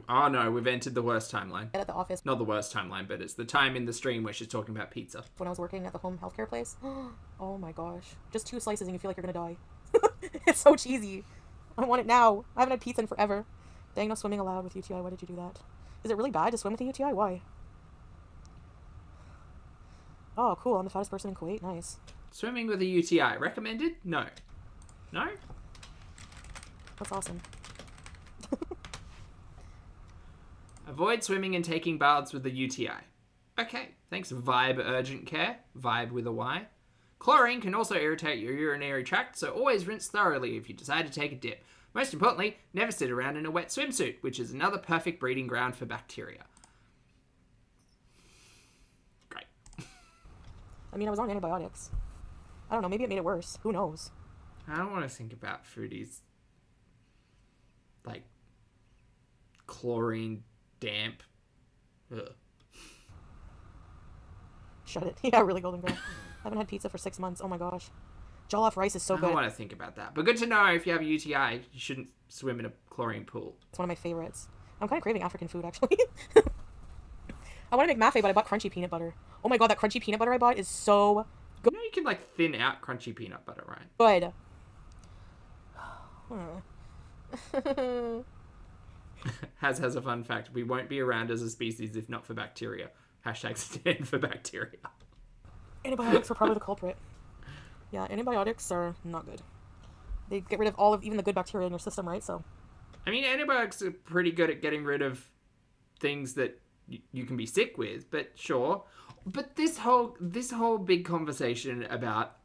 Oh no, we've entered the worst timeline. At the office. Not the worst timeline, but it's the time in the stream where she's talking about pizza. When I was working at the home healthcare place. Oh my gosh. Just 2 slices and you feel like you're gonna die. It's so cheesy. I want it now. I haven't had pizza in forever. Dang, no swimming allowed with UTI. Why did you do that? Is it really bad to swim with a UTI? Why? Oh, cool. I'm the fattest person in Kuwait. Nice. Swimming with a UTI. Recommended? No. No? That's awesome. Avoid swimming and taking baths with a UTI. Okay. Thanks, Vibe Urgent Care. Vibe with a Y. Chlorine can also irritate your urinary tract, so always rinse thoroughly if you decide to take a dip. Most importantly, never sit around in a wet swimsuit, which is another perfect breeding ground for bacteria. Great. I mean, I was on antibiotics. I don't know, maybe it made it worse. Who knows? I don't want to think about Foodie's, like, chlorine damp. Ugh. Shut it. Yeah, really, Golden Girl. I haven't had pizza for 6 months. Oh my gosh. Jollof rice is so good. I don't want to think about that. But good to know if you have a UTI, you shouldn't swim in a chlorine pool. It's one of my favorites. I'm kind of craving African food, actually. I want to make mafe, but I bought crunchy peanut butter. Oh my god, that crunchy peanut butter I bought is so good. You know you can, like, thin out crunchy peanut butter, right? Good. Has a fun fact. We won't be around as a species if not for bacteria. Hashtag stand for bacteria. Antibiotics are probably the culprit. Yeah, antibiotics are not good. They get rid of even the good bacteria in your system, right? So, I mean, antibiotics are pretty good at getting rid of things that you can be sick with, but sure. But this whole big conversation about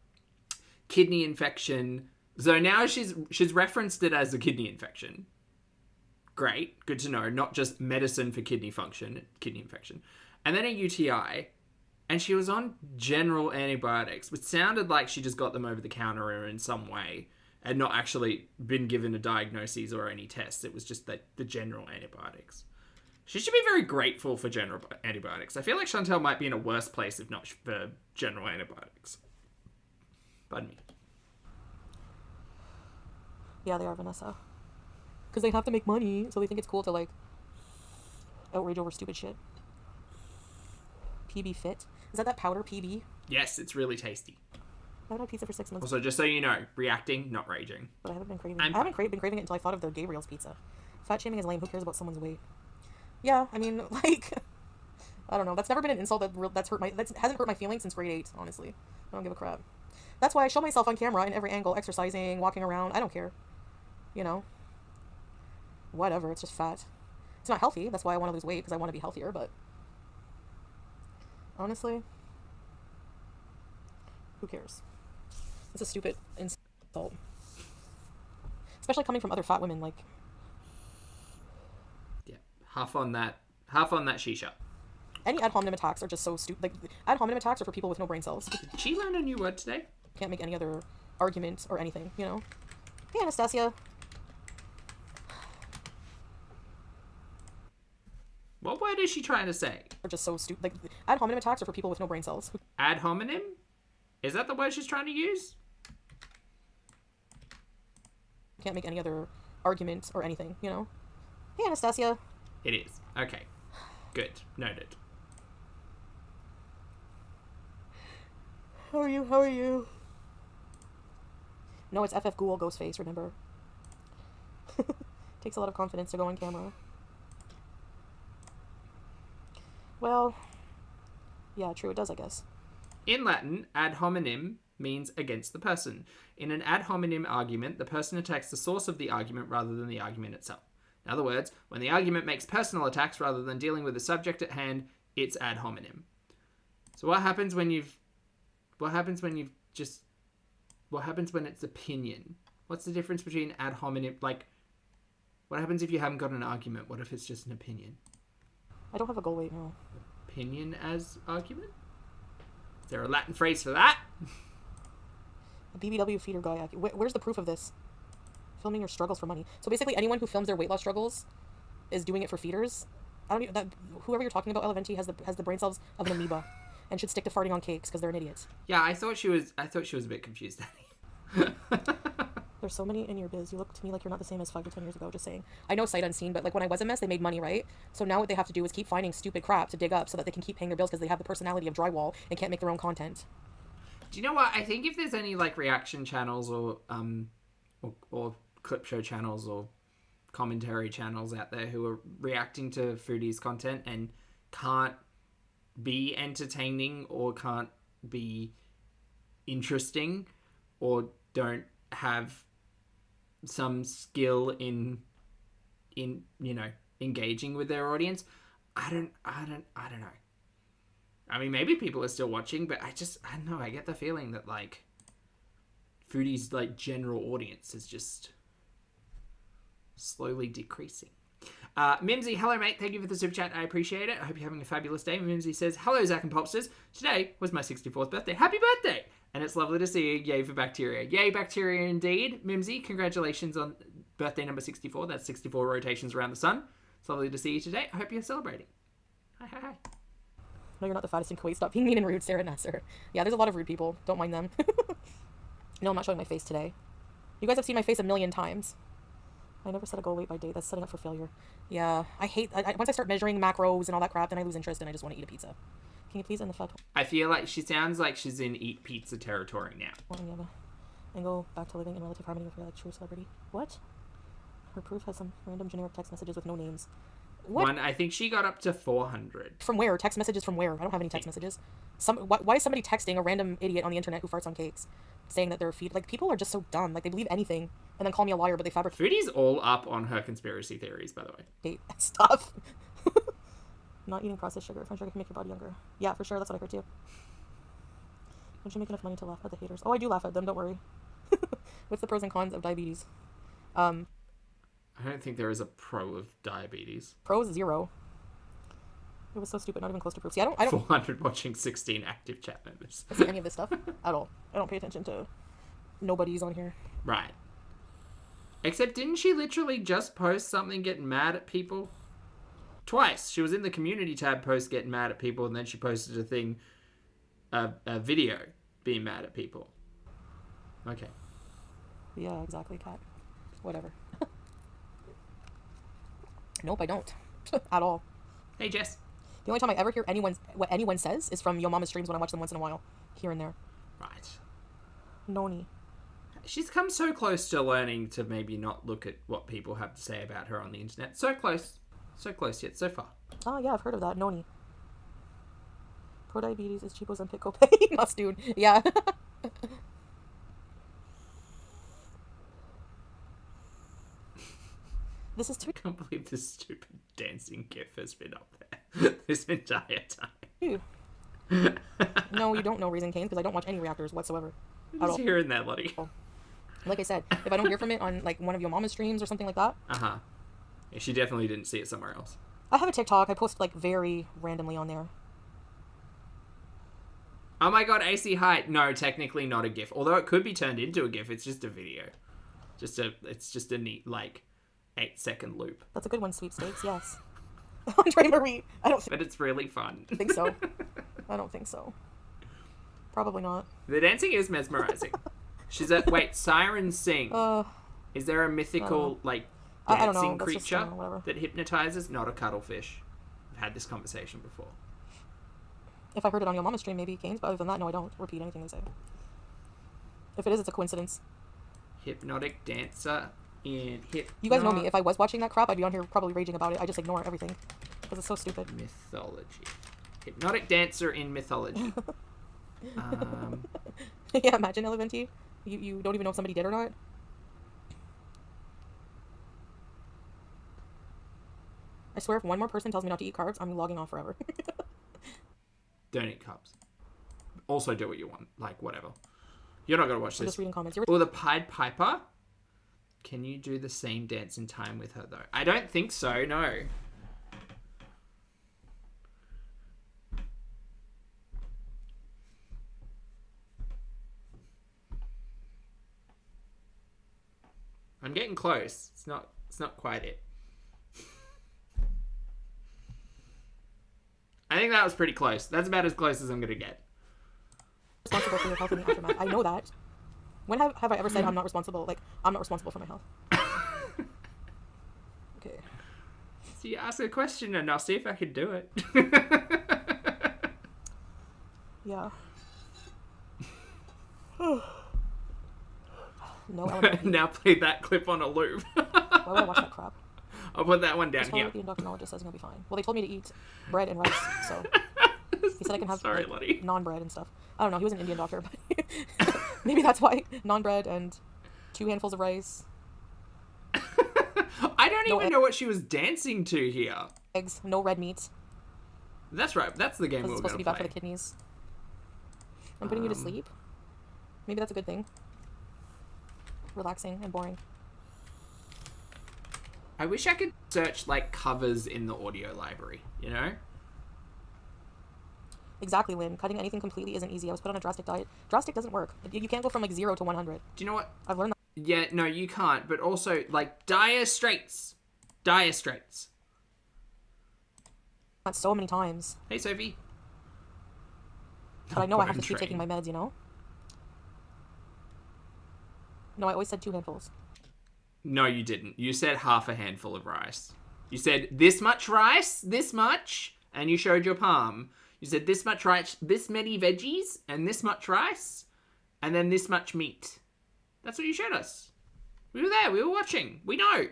kidney infection. So now she's referenced it as a kidney infection. Great, good to know. Not just medicine for kidney infection. And then a UTI. And she was on general antibiotics, which sounded like she just got them over the counter or in some way and not actually been given a diagnosis or any tests. It was just the general antibiotics. She should be very grateful for general antibiotics. I feel like Chantel might be in a worse place if not for general antibiotics. Pardon me. Yeah, they are, Vanessa. Because they have to make money, so they think it's cool to, like, outrage over stupid shit. PB Fit. Is that powder, PB? Yes, it's really tasty. I haven't had pizza for 6 months. Also, just so you know, reacting, not raging. But I haven't been craving it. I haven't been craving it until I thought of the Gabriel's pizza. Fat shaming is lame. Who cares about someone's weight? Yeah, I mean, like, I don't know. That's never been an insult that hasn't hurt my feelings since grade 8, honestly. I don't give a crap. That's why I show myself on camera in every angle, exercising, walking around. I don't care. You know? Whatever, it's just fat. It's not healthy. That's why I want to lose weight, because I want to be healthier, but honestly, who cares? It's a stupid insult. Especially coming from other fat women, like... Yeah, half on that shisha. Any ad hominem attacks are just so stupid. Like, ad hominem attacks are for people with no brain cells. Did she learn a new word today? Can't make any other argument or anything, you know? Hey, Anastasia. What word is she trying to say? Are just so stupid. Like, ad hominem attacks are for people with no brain cells. Ad hominem? Is that the word she's trying to use? Can't make any other argument or anything, you know? Hey, Anastasia. It is. Okay. Good. Noted. How are you? How are you? No, it's FF Ghoul Ghostface, remember? Takes a lot of confidence to go on camera. Well, yeah, true, it does, I guess. In Latin, ad hominem means against the person. In an ad hominem argument, the person attacks the source of the argument rather than the argument itself. In other words, when the argument makes personal attacks rather than dealing with the subject at hand, it's ad hominem. So what happens when it's opinion? What's the difference between ad hominem? Like, what happens if you haven't got an argument? What if it's just an opinion? I don't have a goal weight now. Opinion as argument? Is there a Latin phrase for that? A BBW feeder guy. Where's the proof of this? Filming your struggles for money. So basically, anyone who films their weight loss struggles is doing it for feeders. Whoever you're talking about, Eleventi, has the brain cells of an amoeba, and should stick to farting on cakes because they're an idiot. Yeah, I thought she was a bit confused. There's so many in your biz. You look to me like you're not the same as 5 to 10 years ago. Just saying. I know sight unseen, but like when I was a mess, they made money, right? So now what they have to do is keep finding stupid crap to dig up so that they can keep paying their bills because they have the personality of drywall and can't make their own content. Do you know what? I think if there's any like reaction channels or clip show channels or commentary channels out there who are reacting to Foodie's content and can't be entertaining or can't be interesting or don't have some skill in engaging with their audience, I don't know. I mean, maybe people are still watching, but I don't know. I get the feeling that like Foodie's like general audience is just slowly decreasing. Mimsy, hello mate, thank you for the super chat, I appreciate it. I hope you're having a fabulous day. Mimsy says, hello Zach and Popsters, today was my 64th birthday. Happy birthday! And it's lovely to see you. Yay for bacteria. Yay bacteria indeed. Mimsy, congratulations on birthday number 64. That's 64 rotations around the sun. It's lovely to see you today. I hope you're celebrating. Hi. No, you're not the fattest in Kuwait. Stop being mean and rude, Sarah Nasser. Yeah, there's a lot of rude people. Don't mind them. No, I'm not showing my face today. You guys have seen my face a million times. I never set a goal weight by date. That's setting up for failure. Yeah, I hate... once I start measuring macros and all that crap, then I lose interest and I just want to eat a pizza. Can you please end the fat... I feel like she sounds like she's in eat pizza territory now. And go back to living in relative harmony with your like true celebrity. What? Her proof has some random generic text messages with no names. What? I think she got up to 400. From where? Text messages from where? I don't have any text messages. Why is somebody texting a random idiot on the internet who farts on cakes, saying that they're a feed? Like, people are just so dumb. Like, they believe anything and then call me a liar, but they fabricate. Foodie's all up on her conspiracy theories, by the way. Date stuff. Not eating processed sugar. Refined sugar can make your body younger. Yeah, for sure. That's what I heard too. Don't you make enough money to laugh at the haters? Oh, I do laugh at them. Don't worry. What's the pros and cons of diabetes? I don't think there is a pro of diabetes. Pros 0. It was so stupid, not even close to proof. See, I don't 400 watching, 16 active chat members. see any of this stuff at all. I don't pay attention to nobodies on here. Right. Except didn't she literally just post something getting mad at people? Twice. She was in the community tab post getting mad at people, and then she posted a thing, a video being mad at people. Okay. Yeah, exactly, Kat. Whatever. Nope, I don't. At all. Hey, Jess. The only time I ever hear what anyone says is from Yo Mama's streams when I watch them once in a while. Here and there. Right. Noni. She's come so close to learning to maybe not look at what people have to say about her on the internet. So close. So close yet so far. Oh, yeah, I've heard of that. Noni. Pro diabetes is cheapos and pick copay. Must, dude. Yeah. This is too... I can't believe this stupid dancing gif has been up there this entire time. Dude. No, you don't know Raising Cane's because I don't watch any reactors whatsoever. I'm just hearing that, Lottie. Like I said, if I don't hear from it on like one of your mama's streams or something like that. Uh-huh. Yeah, she definitely didn't see it somewhere else. I have a TikTok. I post like very randomly on there. Oh my god, AC Height. No, technically not a gif. Although it could be turned into a gif. It's just a video. It's just a neat, like, 8-second loop. That's a good one, sweepstakes, yes. Andre Marie. But it's really fun. I think so. I don't think so. Probably not. The dancing is mesmerizing. She's a... Wait, Siren Sing. Is there a mythical, like, dancing creature that hypnotizes? Not a cuttlefish. I've had this conversation before. If I heard it on your mama's stream, maybe, Canes. But other than that, no, I don't repeat anything they say. If it is, it's a coincidence. Hypnotic dancer in You guys know me. If I was watching that crap, I'd be on here probably raging about it. I just ignore everything. Because it's so stupid. Mythology. Hypnotic dancer in mythology. Yeah, imagine, Eleventi. You don't even know if somebody did or not. I swear if one more person tells me not to eat carbs, I'm logging off forever. Don't eat carbs. Also do what you want. Like, whatever. You're not going to watch I'm this. just reading comments. Or the Pied Piper. Can you do the same dance in time with her, though? I don't think so, no. I'm getting close. It's not quite it. I think that was pretty close. That's about as close as I'm going to get. Responsible for your health in the aftermath. I know that. When have I ever said I'm not responsible? Like, I'm not responsible for my health. Okay. So you ask a question and I'll see if I can do it. Yeah. No element. Now play that clip on a loop. Why would I watch that crap? I'll put that one down Just follow here. what the endocrinologist says and you'll be fine. Well, they told me to eat bread and rice, so he said I can have Sorry, like, Lottie. non-bread and stuff. I don't know. He was an Indian doctor, but maybe that's why non-bread and 2 handfuls of rice. I don't No even know what she was dancing to here. Eggs, no red meat. That's right. That's the game Because we're it's supposed to be going bad for to the play. kidneys. I'm putting you to sleep. Maybe that's a good thing. Relaxing and boring. I wish I could search like covers in the audio library, you know? Exactly, Lynn. Cutting anything completely isn't easy. I was put on a drastic diet. Drastic doesn't work. You can't go from like 0 to 100. Do you know what? I've learned that. Yeah, no, you can't. But also, like, dire straits. Dire straits. So many times. Hey, Sophie. But I know I have to Bone keep taking my train. meds, you know? No, I always said 2 handfuls. No, you didn't. You said half a handful of rice. You said this much rice, this much, and you showed your palm. You said this much rice, this many veggies, and this much rice, and then this much meat. That's what you showed us. We were there. We were watching. We know.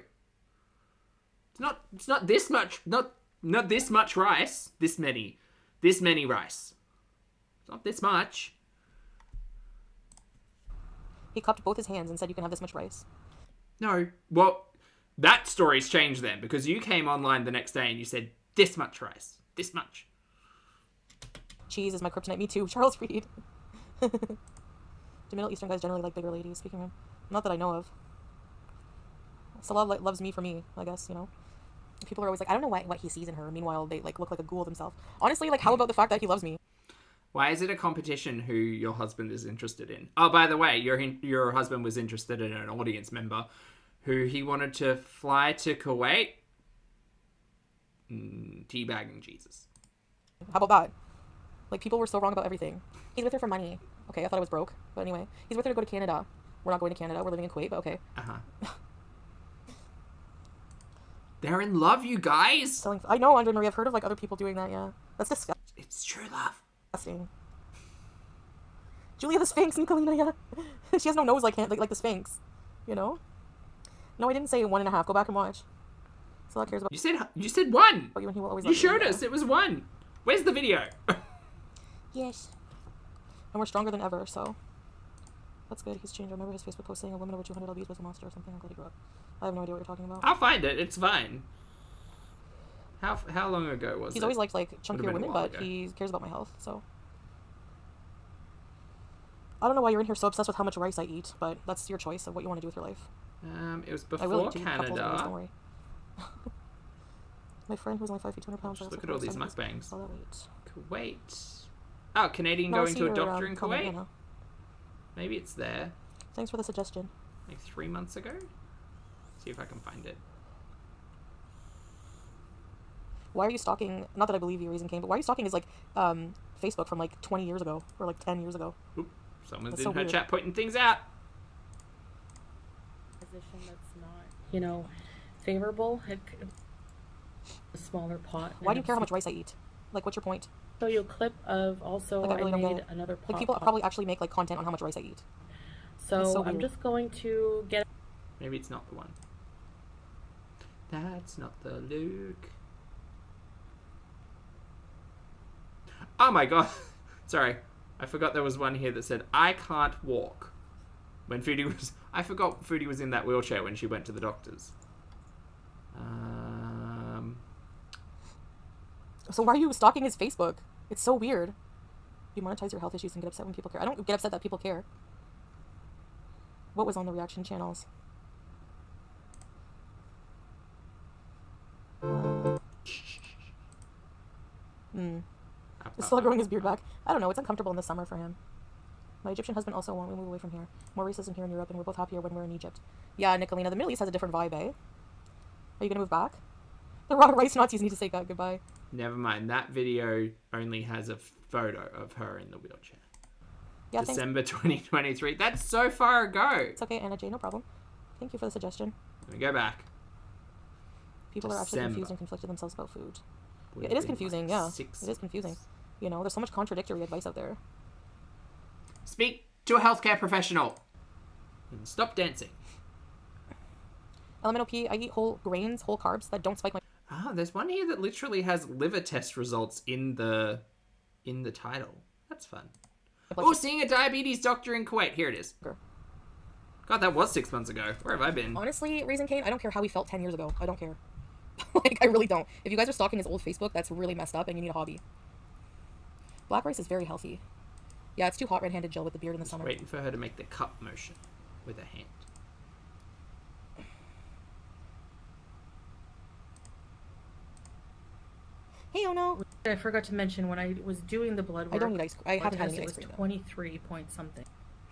It's not this much. Not this much rice. This many rice. It's not this much. He cupped both his hands and said you can have this much rice. No. Well, that story's changed then because you came online the next day and you said this much rice. This much. Cheese is my kryptonite. Me too. Charles Reed. Do Middle Eastern guys generally like bigger ladies? Speaking of, not that I know of. Salah loves me for me, I guess, you know. People are always like, I don't know what he sees in her. Meanwhile, they like look like a ghoul themselves. Honestly, like, how about the fact that he loves me? Why is it a competition who your husband is interested in? Oh, by the way, your husband was interested in an audience member who he wanted to fly to Kuwait. Teabagging Jesus. How about that? Like, people were so wrong about everything. He's with her for money. Okay, I thought I was broke. But anyway, he's with her to go to Canada. We're not going to Canada. We're living in Kuwait, but okay. Uh-huh. They're in love, you guys. I know, Andre Marie. I've heard of, like, other people doing that, yeah. That's disgusting. It's true love. Julia the Sphinx, Nicolina, yeah. She has no nose like the Sphinx. You know? No, I didn't say 1.5. Go back and watch. Salah cares about You said one. you and he will always You love you, showed yeah. us. It was one. Where's the video? Yes. And we're stronger than ever, so that's good. He's changed. I remember his Facebook post saying a woman over 200 lbs was a monster or something. I'm glad he grew up. I have no idea what you're talking about. I'll find it. It's fine. How long ago was it? He's always liked like Would've chunkier been a women, while but ago. he cares about my health, so I don't know why you're in here so obsessed with how much rice I eat, but that's your choice of what you want to do with your life. It was I will before eat 2 cupfuls of rice, don't Canada. worry. My friend who's only 5 feet 200 pounds. Just I look also at all these saw that mukbangs. all that weight. Kuwait. Oh, Canadian No, I going see to a your, doctor in comment, Kuwait? Hannah. Maybe it's there. Thanks for the suggestion. Like 3 months ago? See if I can find it. Why are you stalking? Not that I believe you, Raising Cane, but why are you stalking his like Facebook from like 20 years ago or like 10 years ago? Oop, someone's That's in so her weird. chat pointing things out. Position that's not, you know, favorable. A smaller pot. Why do you care how much rice I eat? Like, what's your point? Show you a clip of also Like, I really I don't get made it. another pot. Like, people pot. probably actually make like content on how much rice I eat. So, It's so I'm weird. just going to get. Maybe it's not the one. That's not the Luke. Oh my god. Sorry. I forgot there was one here that said, I can't walk. When Foodie was... I forgot Foodie was in that wheelchair when she went to the doctors. So why are you stalking his Facebook? It's so weird. You monetize your health issues and get upset when people care. I don't get upset that people care. What was on the reaction channels? Is still growing his beard back. I don't know. It's uncomfortable in the summer for him. My Egyptian husband also won't move away from here. More racism here in Europe, and we're both happier when we're in Egypt. Yeah, Nicolina, the Middle East has a different vibe, eh? Are you gonna move back? The raw rice Nazis need to say goodbye. Never mind. That video only has a photo of her in the wheelchair. Yeah, December 2023. That's so far ago. It's okay, Anna J. No problem. Thank you for the suggestion. Let me go back. People are actually confused and conflicted themselves about food. Yeah, it is confusing, yeah. It is confusing. You know, there's so much contradictory advice out there. Speak to a healthcare professional. And stop dancing. LMNOP, I eat whole grains, whole carbs that don't spike my... Ah, there's one here that literally has liver test results in the title. That's fun. Oh, seeing a diabetes doctor in Kuwait. Here it is. God, that was 6 months ago. Where have I been? Honestly, Raisin Cane, I don't care how he felt 10 years ago. I don't care. Like, I really don't. If you guys are stalking his old Facebook, that's really messed up and you need a hobby. Black rice is very healthy. Yeah, it's too hot red-handed Jill with the beard in the summer. Waiting for her to make the cup motion with her hand. Hey, oh no. I forgot to mention when I was doing the blood work. I don't need ice cream. I haven't had any it ice was cream. 23 point something.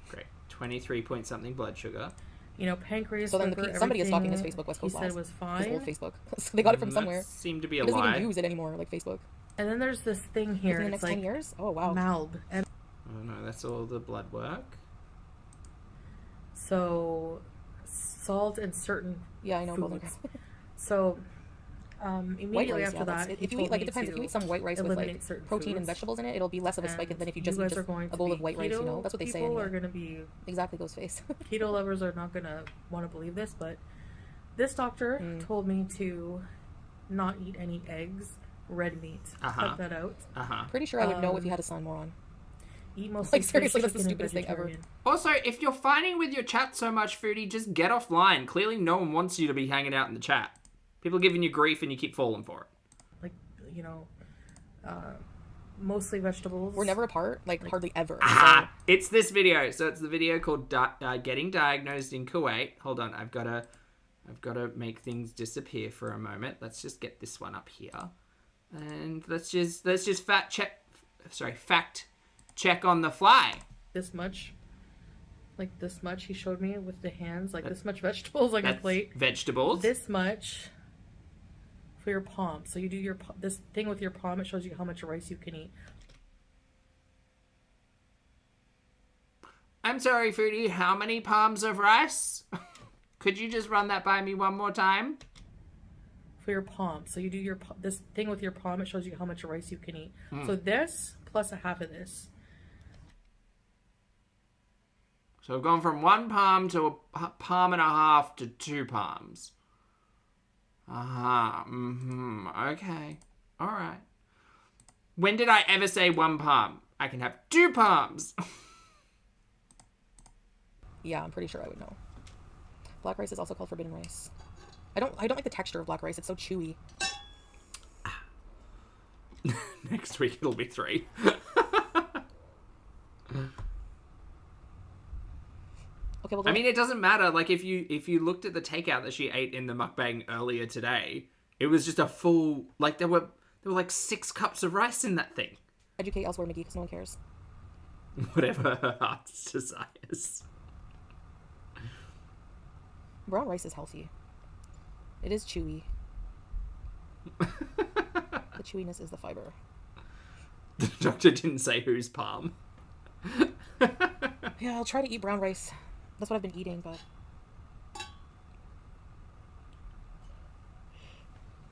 Great. 23 point something blood sugar. You know, pancreas. So then liver, somebody is stalking his Facebook West Coast He said was fine. His old Facebook. So they got it from somewhere. That seemed to be a he doesn't lie. even use it anymore, like Facebook. And then there's this thing here. Within the it's next like 10 years? Oh, wow. Malb. And Oh no, that's all the blood work. so salt and certain Yeah, I know. foods. So immediately rice, after that, if you eat, like, it depends. If you eat some white rice with like protein and vegetables in it, it'll be less of a spike than if you just eat a bowl of white rice. You know, that's what they say. People Anyway. are going to be Exactly, ghost face. keto lovers are not going to want to believe this, but this doctor told me to not eat any eggs, red meat. Cut that out. Pretty sure I would know if you had a son, moron. Eat mostly Like, seriously, fish, that's the chicken, and stupidest thing ever. vegetarian. Also, if you're fighting with your chat so much, Foodie, just get offline. Clearly no one wants you to be hanging out in the chat. People are giving you grief and you keep falling for it. Like, you know, mostly vegetables. We're never apart, like hardly ever. Ah, it's this video. So it's the video called Getting Diagnosed in Kuwait. Hold on, I've got to make things disappear for a moment. Let's just get this one up here. And let's just fact check on the fly. This much. Like this much he showed me with the hands. Like this much vegetables on your plate. Vegetables. This much for your palm. So you do your this thing with your palm. It shows you how much rice you can eat. I'm sorry, Foodie. How many palms of rice? Could you just run that by me one more time? For your palm. So you do your this thing with your palm. It shows you how much rice you can eat. So this plus a half of this. So I've gone from 1 palm to a palm and a half to 2 palms. Okay. All right. When did I ever say 1 palm? I can have 2 palms. Yeah, I'm pretty sure I would know. Black rice is also called forbidden rice. I don't like the texture of black rice. It's so chewy. Next week it'll be 3. Okay, well, I mean, it doesn't matter. Like, if you looked at the takeout that she ate in the mukbang earlier today, it was just a full, like, there were like 6 cups of rice in that thing. educate elsewhere, Mickey, because no one cares. Whatever her heart's desires. Brown rice is healthy. It is chewy. The chewiness is the fiber. The doctor didn't say whose palm. Yeah, I'll try to eat brown rice. That's what I've been eating, but...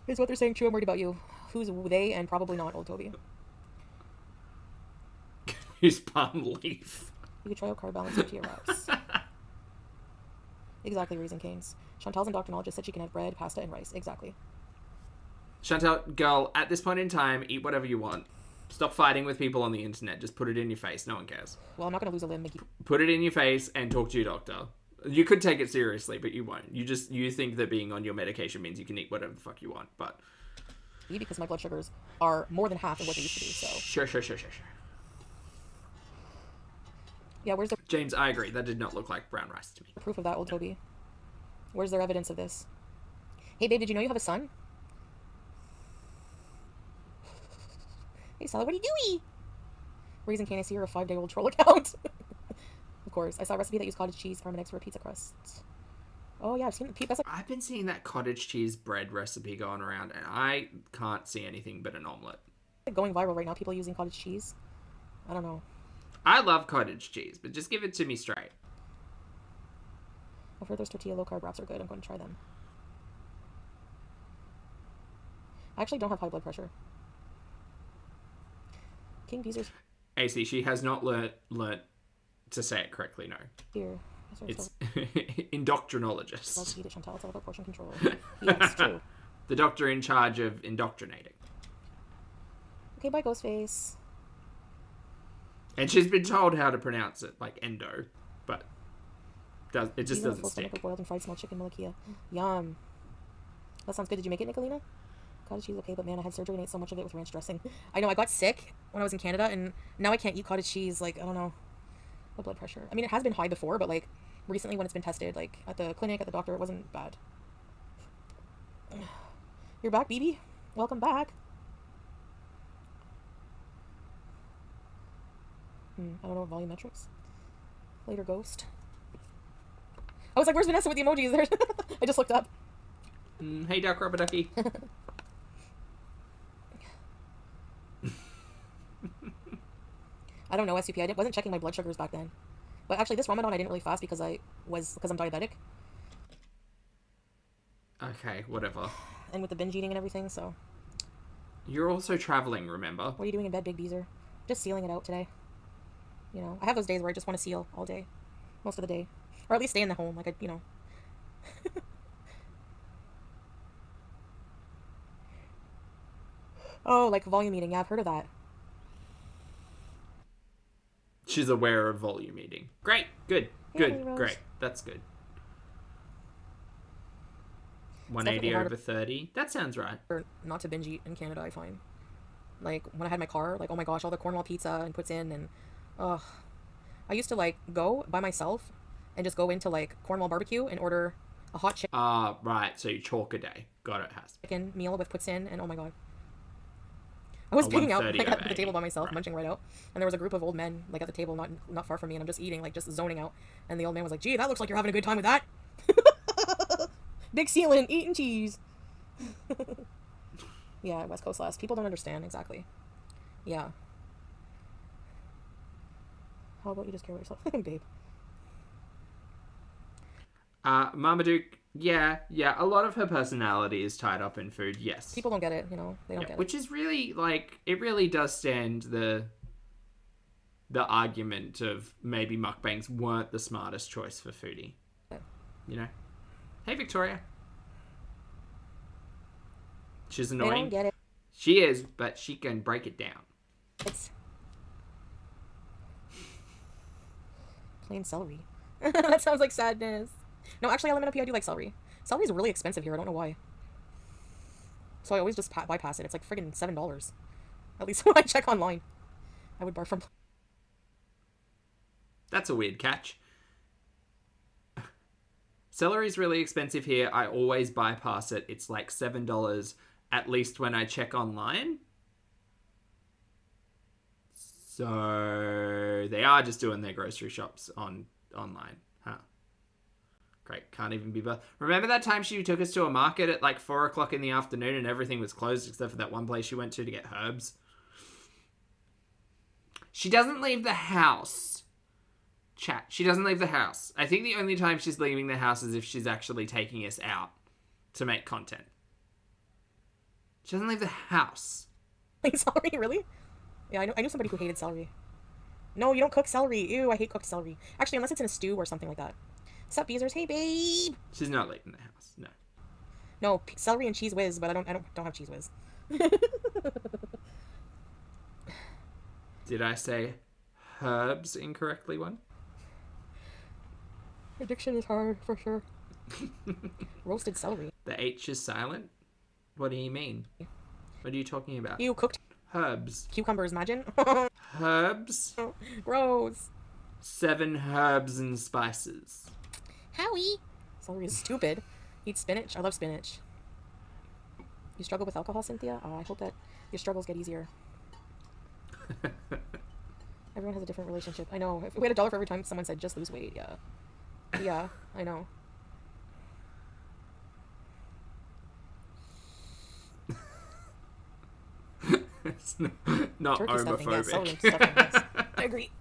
Here's what they're saying. True, I'm worried about you. Who's they and probably not old Toby. Whose palm leaf? You could try out carb balance tortilla wraps. Exactly, Raisin Canes. Chantal's endocrinologist said she can have bread, pasta, and rice. Exactly. Chantal, girl, at this point in time, eat whatever you want. Stop fighting with people on the internet. Just put it in your face. No one cares. Well, I'm not going to lose a limb, Mickey. Put it in your face and talk to your doctor. You could take it seriously, but you won't. You think that being on your medication means you can eat whatever the fuck you want, but be because my blood sugars are more than half of what they used to be. So Sure. yeah, where's the James, I agree. That did not look like brown rice to me. proof of that, old Toby? Where's there evidence of this? Hey babe, did you know you have a son? Hey Sally, what are you doing? Reason can I see you're a 5-day-old troll account? Of course. I saw a recipe that used cottage cheese from an eggs for a pizza crust. Oh yeah, I've seen it. That's like I've been seeing that cottage cheese bread recipe going around, and I can't see anything but an omelette. going viral right now, people using cottage cheese. I don't know. I love cottage cheese, but just give it to me straight. I've heard those tortilla low-carb wraps are good. I'm going to try them. I actually don't have high blood pressure. King Beezer's AC, she has not learnt to say it correctly, no. here. It's indoctrinologist. Love to eat it, Chantal. It's all about portion control. Yes, true. The doctor in charge of indoctrinating. Okay, bye, Ghostface. And she's been told how to pronounce it, like endo, but it just doesn't full stomach stick. of boiled and fried smoked chicken malakia. Yum. That sounds good. Did you make it, Nicolina? Cottage cheese, okay, but man, I had surgery and ate so much of it with ranch dressing. I know, I got sick when I was in Canada, and now I can't eat cottage cheese. Like, I don't know. The blood pressure. I mean, it has been high before, but like recently when it's been tested, like at the clinic, at the doctor, it wasn't bad. You're back, BB. Welcome back. I don't know, volumetrics. Later, ghost. I was like, where's Vanessa with the emojis? There. I just looked up. Hey, Duck Rubber Ducky. I don't know, SUP. I wasn't checking my blood sugars back then. But actually, this Ramadan, I didn't really fast because I'm diabetic. Okay, whatever. And with the binge eating and everything, so. You're also traveling, remember? What are you doing in bed, Big Beezer? Just sealing it out today. You know, I have those days where I just want to seal all day. Most of the day. Or at least stay in the home, like, you know. Oh, like volume eating. Yeah, I've heard of that. She's aware of volume eating. Great, good, Hey, Rose. great. That's good. definitely 180 hard- over 30. That sounds right. Or not to binge eat in Canada, I find. Like, when I had my car, like, oh my gosh, all the Cornwall pizza and puts in, and, ugh. I used to, like, go by myself and just go into, like, Cornwall barbecue and order a hot Right. So you chalk a day. Got it, Has. chicken meal with puts in, and oh my god. I was picking out 130 like, at over the table 80. by myself, Right. munching right out. And there was a group of old men, like, at the table not far from me, and I'm just eating, like, just zoning out. And the old man was like, gee, that looks like you're having a good time with that. Big ceiling, eating cheese. Yeah, West Coast last. People don't understand, exactly. Yeah. How about you just care about yourself? Babe. Marmaduke, yeah, a lot of her personality is tied up in food, yes. People don't get it, you know, they don't get it. Which is really, like, it really does stand the argument of maybe mukbangs weren't the smartest choice for Foodie. Yeah. You know? Hey, Victoria. She's They annoying. don't get it. She is, but she can break it down. It's plain celery. That sounds like sadness. No, actually, LMNOP, I do like celery. Celery is really expensive here. I don't know why. So I always just bypass it. It's like friggin' $7. At least when I check online. I would bar from... That's a weird catch. Celery's really expensive here. I always bypass it. It's like $7, at least when I check online. So they are just doing their grocery shops online. Huh. Great. Can't even be bothered. Remember that time she took us to a market at like 4 o'clock in the afternoon and everything was closed except for that one place she went to get herbs? She doesn't leave the house. Chat. She doesn't leave the house. I think the only time she's leaving the house is if she's actually taking us out to make content. She doesn't leave the house. Like celery, really? Yeah, I knew somebody who hated celery. No, you don't cook celery. Ew, I hate cooked celery. Actually, unless it's in a stew or something like that. Sup, Beezers? Hey, babe! She's not leaving the house. No. No, celery and cheese whiz, but I don't have cheese whiz. Did I say herbs incorrectly one? Addiction is hard, for sure. Roasted celery. The H is silent? What do you mean? What are you talking about? You cooked Herbs. cucumbers, imagine. Herbs. Gross. 7 herbs and spices. Howie. Celery is stupid. Eat spinach. I love spinach. You struggle with alcohol, Cynthia? Oh, I hope that your struggles get easier. Everyone has a different relationship. I know. If we had $1 for every time someone said, just lose weight. Yeah. Yeah, I know. It's not Turkey stuffing, yes. Celery homophobic. stuffing, yes. I agree.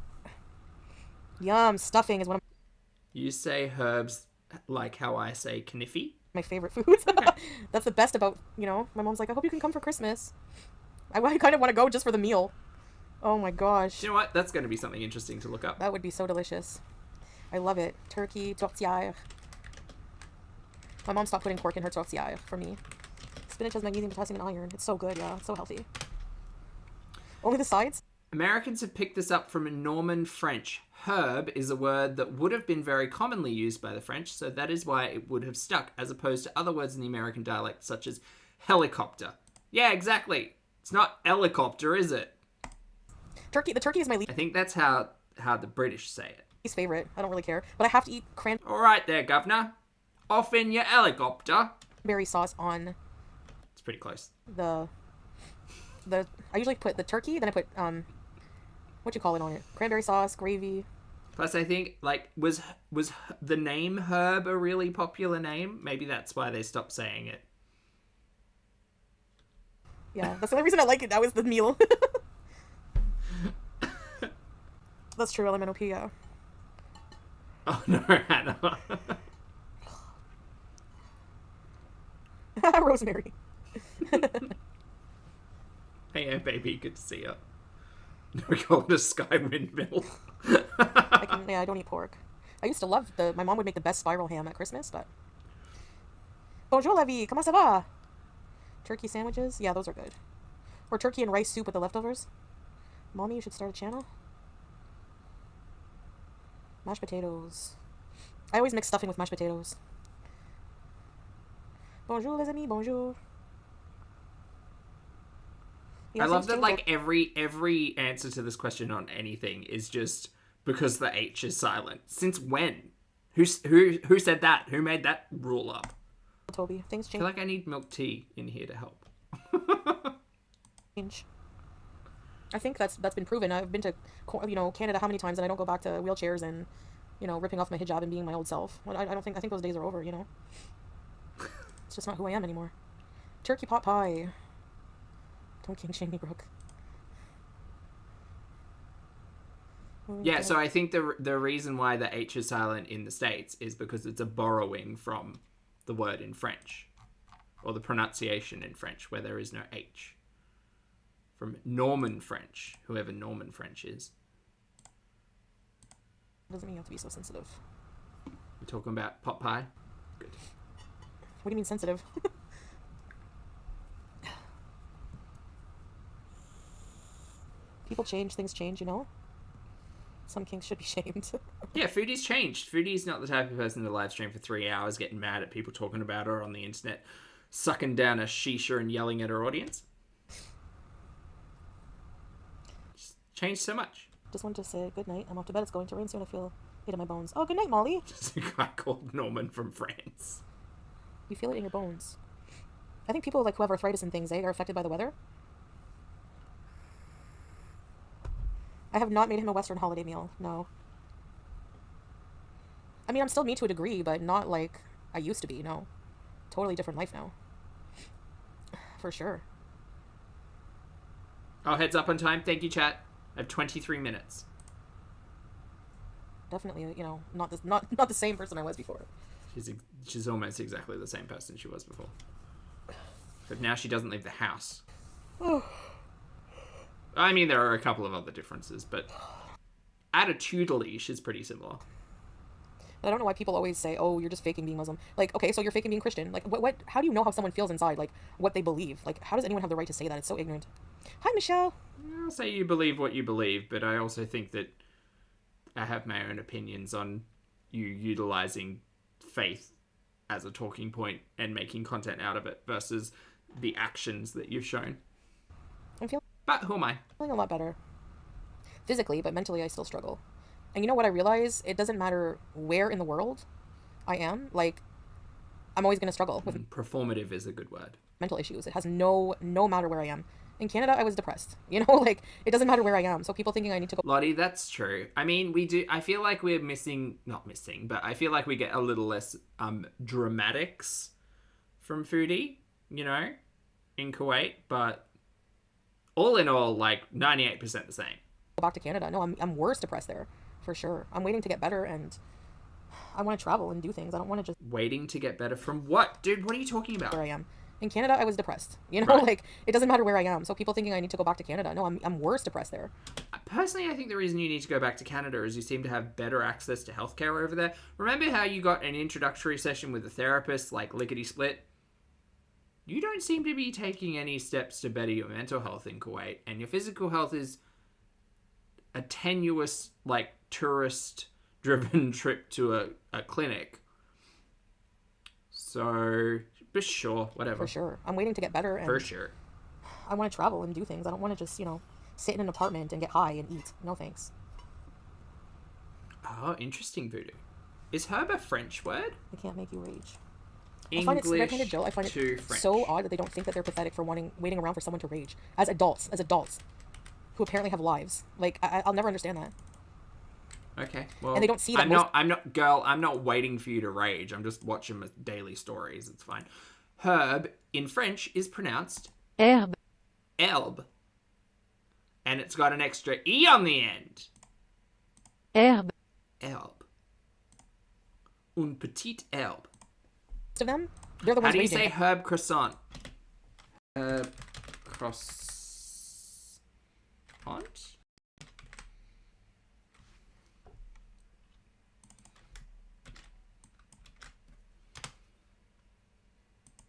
Yum, stuffing is one of You say herbs like how I say kniffy. my favorite foods. That's the best about, my mom's like, I hope you can come for Christmas. I kind of want to go just for the meal. Oh my gosh. You know what? That's going to be something interesting to look up. That would be so delicious. I love it. Turkey, tortilla. My mom stopped putting pork in her tortilla for me. Spinach has magnesium, potassium, and iron. It's so good, yeah. It's so healthy. Only the sides? Americans have picked this up from Norman French. Herb is a word that would have been very commonly used by the French, so that is why it would have stuck, as opposed to other words in the American dialect, such as helicopter. Yeah, exactly. It's not helicopter, is it? The turkey is my I think that's how the British say it. least favorite. I don't really care. But I have to eat All right there, governor. Off in your helicopter. cranberry sauce on It's pretty close. the I usually put the turkey, then I put what you call it on it? Cranberry sauce, gravy. Plus, I think, was the name Herb a really popular name? Maybe that's why they stopped saying it. Yeah, that's the only reason I like it. That was the meal. That's true, LMNOP, yeah. Oh no, Hannah. Rosemary. Hey, baby, good to see you. We call it a sky windmill. I don't eat pork. I used to love my mom would make the best spiral ham at Christmas, but... Bonjour, la vie, comment ça va? Turkey sandwiches? Yeah, those are good. Or turkey and rice soup with the leftovers. Mommy, you should start a channel. Mashed potatoes. I always mix stuffing with mashed potatoes. Bonjour, les amis, bonjour. Yeah, I love things that, change. every answer to this question on anything is just because the H is silent. Since when? Who said that? Who made that rule up? Toby, things I feel change. like I need milk tea in here to help. I think that's been proven. I've been to Canada how many times, and I don't go back to wheelchairs and ripping off my hijab and being my old self. I think those days are over. It's just not who I am anymore. Turkey pot pie. Don't king shame me, Brooke. Yeah, so I think the reason why the H is silent in the States is because it's a borrowing from the word in French, or the pronunciation in French, where there is no H. From Norman French, whoever Norman French is. Doesn't mean you have to be so sensitive. We're talking about pot pie? Good. What do you mean sensitive? People change, things change, Some kinks should be shamed. Yeah, Foodie's changed. Foodie's not the type of person to live stream for 3 hours getting mad at people talking about her on the internet, sucking down a shisha and yelling at her audience. Just changed so much. Just wanted to say good night. I'm off to bed. It's going to rain soon. I feel it in my bones. Oh, good night, Molly. Just a guy called Norman from France. You feel it in your bones. I think people who have arthritis and things, are affected by the weather. I have not made him a Western holiday meal. No. I mean, I'm still me to a degree, but not like I used to be. No. Totally different life now. For sure. Oh, heads up on time. Thank you, chat. I have 23 minutes. Definitely, not the same person I was before. She's almost exactly the same person she was before. But now she doesn't leave the house. I mean, there are a couple of other differences, but attitudinally, she's pretty similar. I don't know why people always say, "Oh, you're just faking being Muslim." Like, okay, so you're faking being Christian. Like, what? How do you know how someone feels inside? Like, what they believe? Like, how does anyone have the right to say that? It's so ignorant. Hi, Michelle. I'll say you believe what you believe, but I also think that I have my own opinions on you utilizing faith as a talking point and making content out of it versus the actions that you've shown. But who am I? Feeling a lot better. Physically, but mentally I still struggle. And you know what I realize? It doesn't matter where in the world I am. Like, I'm always going to struggle with Performative is a good word. mental issues. It has no matter where I am. In Canada, I was depressed. You know, like, it doesn't matter where I am. So people thinking I need to go Lottie, that's true. I mean, I feel like we're not missing, but I feel like we get a little less dramatics from Foodie, you know, in Kuwait. But all in all, like 98% the same. back to Canada. No, I'm worse depressed there, for sure. I'm waiting to get better, and I want to travel and do things. I don't want to just Waiting to get better from what? Dude, what are you talking about? where I am. In Canada, I was depressed. You know, Right. like, it doesn't matter where I am. So people thinking I need to go back to Canada. No, I'm worse depressed there. Personally, I think the reason you need to go back to Canada is you seem to have better access to healthcare over there. Remember how you got an introductory session with a therapist, like lickety-split? You don't seem to be taking any steps to better your mental health in Kuwait, and your physical health is a tenuous, like, tourist-driven trip to a clinic. So, but sure, whatever. For sure. I'm waiting to get better, and For sure. I want to travel and do things. I don't want to just, you know, sit in an apartment and get high and eat. No thanks. Oh, interesting, Voodoo. Is herb a French word? I can't make you rage. English I find it red-handed Joe. I find to it French. so odd that they don't think that they're pathetic for waiting around for someone to rage. As adults, who apparently have lives. Like, I'll never understand that. Okay, well, And they don't see that I'm not waiting for you to rage. I'm just watching my daily stories. It's fine. Herb in French is pronounced herbe, herbe, and it's got an extra e on the end. herbe, Herbe, une petite herbe. Most of them, they're the How ones do you raging. say herb croissant? Herb croissant.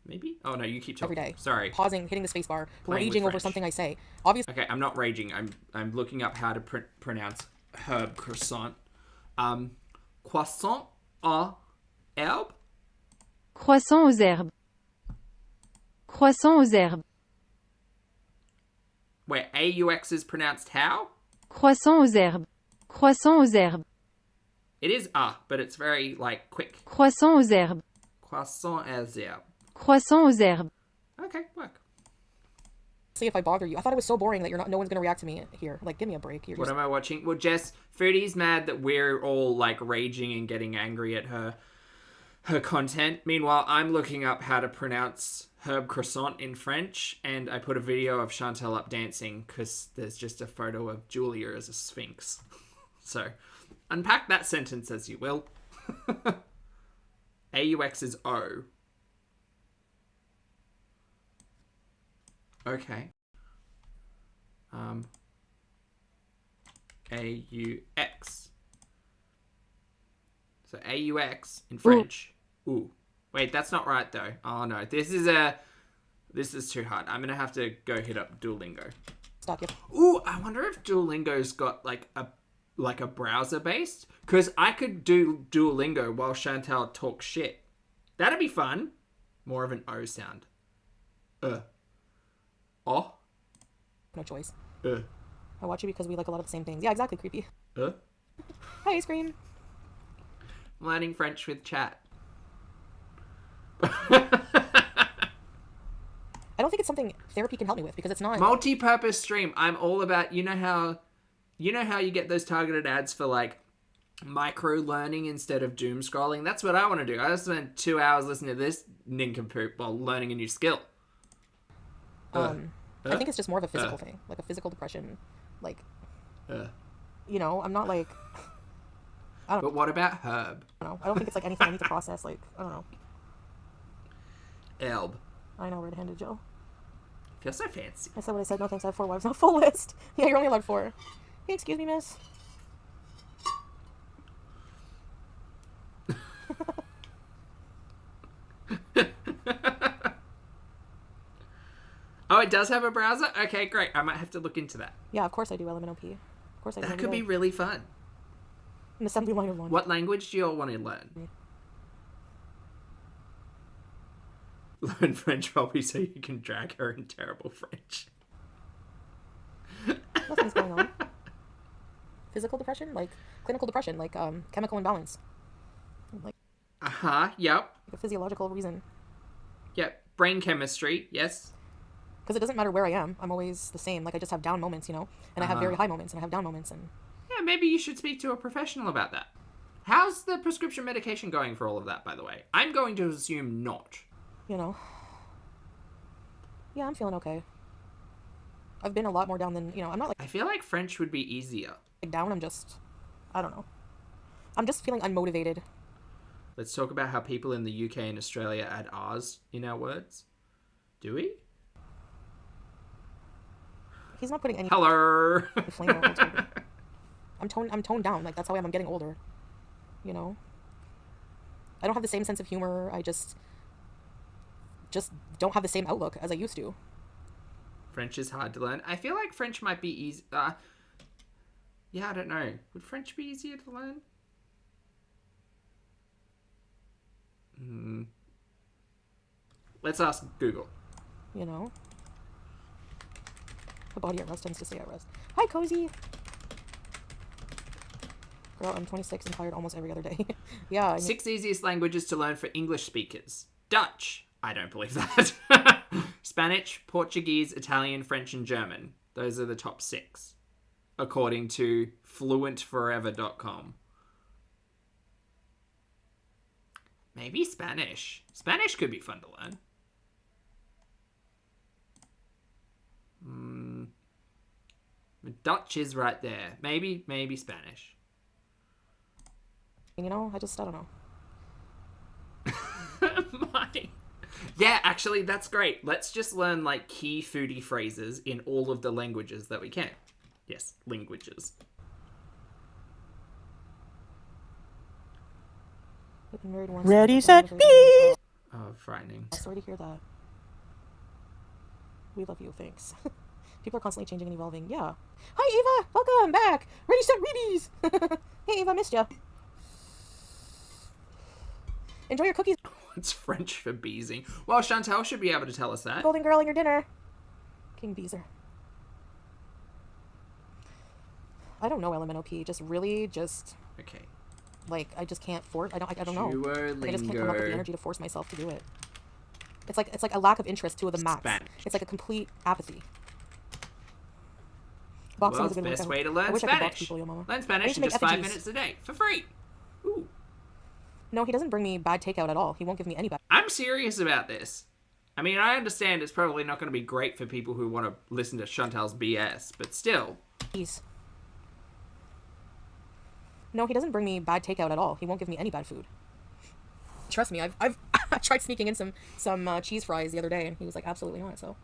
Maybe? Oh no, you keep talking. Every day. Sorry. Pausing, hitting the space bar, Playing with raging over French. something I say. Obviously, Okay, I'm not raging. I'm looking up how to pronounce herb croissant. Croissant à herbe. croissant aux herbes, croissant aux herbes, Where AUX is pronounced how? croissant aux herbes, croissant aux herbes, It is but it's very like quick. croissant aux herbes, Croissant aux herbes. croissant aux herbes, Okay, work. see if I bother you. I thought it was so boring that no one's gonna react to me here. Like, give me a break. You're What just, am I watching? Well, Jess, Foodie's mad that we're all like raging and getting angry at her content. Meanwhile, I'm looking up how to pronounce herb croissant in French, and I put a video of Chantel up dancing because there's just a photo of Julia as a sphinx. So, unpack that sentence as you will. AUX is O. Okay. AUX. So AUX in French. Ooh. Wait, that's not right though. Oh no, this is too hard. I'm gonna have to go hit up Duolingo. stop. Yep. Ooh, I wonder if Duolingo's got like a browser based, because I could do Duolingo while Chantal talks shit. That'd be fun. More of an O sound. Oh. No choice. Uh. I watch you because we like a lot of the same things. Yeah, exactly. Creepy. Hi, ice cream. I'm learning French with chat. I don't think it's something therapy can help me with because it's not. Multi-purpose stream. I'm all about, you know how you get those targeted ads for like micro learning instead of doom scrolling? That's what I want to do. I spend 2 hours listening to this nincompoop while learning a new skill. I think it's just more of a physical thing, like a physical depression. Like, you know, I'm not like. But what about herb? I don't know. I don't think it's like anything I need to process. Like, I don't know. Elb. I know, red-handed Joe. Feels so fancy. I said what I said. No thanks. I have 4 wives. Not full list. Yeah, you're only allowed 4. Hey, excuse me, miss. Oh, it does have a browser? Okay, great. I might have to look into that. Yeah, of course I do. LMNOP. Of course I do. That could be really fun. An assembly line of one. What language do you all want to learn? Learn French probably so you can drag her in terrible French. Nothing's going on. Physical depression, like clinical depression, like chemical imbalance, like Yep. a physiological reason. Yep. Brain chemistry. Yes. Because it doesn't matter where I am, I'm always the same. Like I just have down moments, you know, and I have very high moments, and I have down moments, and Yeah, maybe you should speak to a professional about that. How's the prescription medication going for all of that, by the way? I'm going to assume not. you know, yeah, I'm feeling okay. I've been a lot more down than, you know, I'm not like I feel like French would be easier. down. I'm just, I don't know. I'm just feeling unmotivated. Let's talk about how people in the UK and Australia add R's in our words. Do we? He's not putting any Hello. flame on it. I'm toned down. Like that's how I am. I'm getting older. You know. I don't have the same sense of humor. I just don't have the same outlook as I used to. French is hard to learn. I feel like French might be easy. Yeah, I don't know. Would French be easier to learn? Let's ask Google. You know. The body at rest tends to stay at rest. Hi, Cozy. Girl, I'm 26 and tired almost every other day. Yeah. 6 easiest languages to learn for English speakers. Dutch. I don't believe that. Spanish, Portuguese, Italian, French, and German. Those are the top 6, according to fluentforever.com. Maybe Spanish. Spanish could be fun to learn. Dutch is right there. Maybe Spanish. You know, I don't know. Yeah, actually, that's great. Let's just learn, like, key foodie phrases in all of the languages that we can. Yes, languages. I've been married once. Ready, set, be! Oh, frightening. Sorry to hear that. We love you, thanks. People are constantly changing and evolving. Yeah. Hi, Ava! Welcome back! Ready, set, readies! Hey, Ava, missed ya. Enjoy your cookies, It's French for beezing. Well, Chantal should be able to tell us that. golden girl, and your dinner. King Beezer. I don't know LMNOP. Okay. Like, I just can't force. I don't know. Duolingo. I just can't come up with the energy to force myself to do it. It's like a lack of interest to the max. Spanish. It's like a complete apathy. Boxing World's is a good best workout. way to I learn wish I could box Spanish. people, yo mama. Learn I Spanish used to in make just 5 effigies. minutes a day for free. Ooh. No, he doesn't bring me bad takeout at all. He won't give me any bad. I'm serious about this. I mean, I understand it's probably not going to be great for people who want to listen to Chantal's BS, but still. Please. No, he doesn't bring me bad takeout at all. He won't give me any bad food. Trust me, I've tried sneaking in some cheese fries the other day, and he was like, absolutely not. So.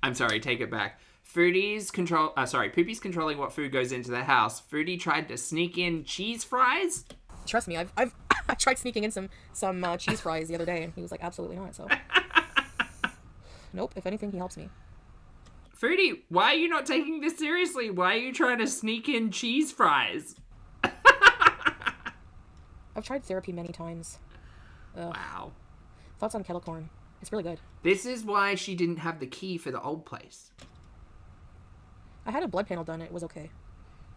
I'm sorry, take it back. Poopy's controlling what food goes into the house. Foodie tried to sneak in cheese fries? Trust me, I've tried sneaking in some cheese fries the other day, and he was like, absolutely not. So. Nope. If anything, he helps me. Foodie, why are you not taking this seriously? Why are you trying to sneak in cheese fries? I've tried therapy many times. Wow. Thoughts on kettle corn? It's really good. This is why she didn't have the key for the old place. I had a blood panel done. It was okay.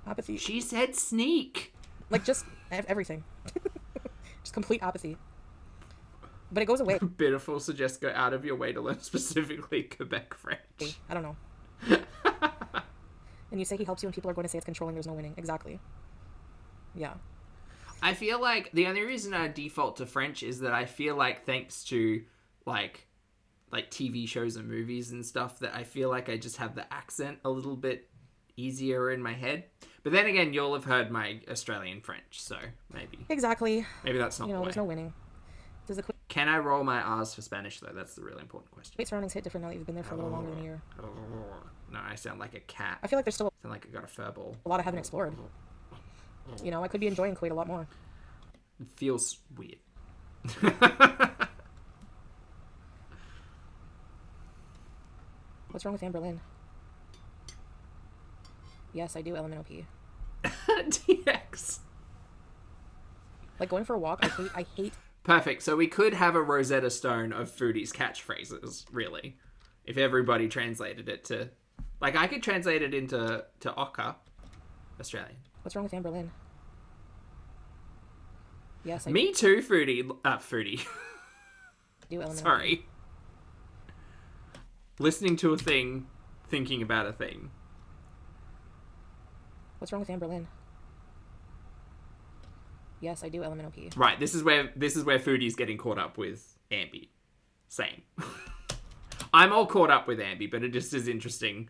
Apathy. She said sneak. Like, just everything. Just complete apathy. But it goes away. Pitiful suggests go out of your way to learn specifically Quebec French. I don't know. And you say he helps you and people are going to say it's controlling, there's no winning. Exactly. Yeah. I feel like the only reason I default to French is that I feel like thanks to like TV shows and movies and stuff that I feel like I just have the accent a little bit easier in my head. But then again, you'll have heard my Australian French, so maybe. Exactly. Maybe that's not the way. There's no winning. Does the Can I roll my R's for Spanish, though? That's the really important question. Kuwait surroundings hit different now that you've been there for a little longer than a year? No, I sound like a cat. I feel like there's still I sound like I got a fur ball. a lot I haven't explored. You know, I could be enjoying Kuwait a lot more. It feels weird. What's wrong with Anne Boleyn? Yes, I do LMNOP. DX. Like, going for a walk, I hate... Perfect. So we could have a Rosetta Stone of Foodie's catchphrases, really, if everybody translated it to Like, I could translate it into Oka, Australian. What's wrong with Anne Boleyn? Yes, I Me too, Foodie. Foodie. do element. Sorry. Listening to a thing, thinking about a thing. What's wrong with Anne Boleyn? Yes, I do element OP. Right, this is where Foodie's getting caught up with Ambi. Same. I'm all caught up with Ambi, but it just is interesting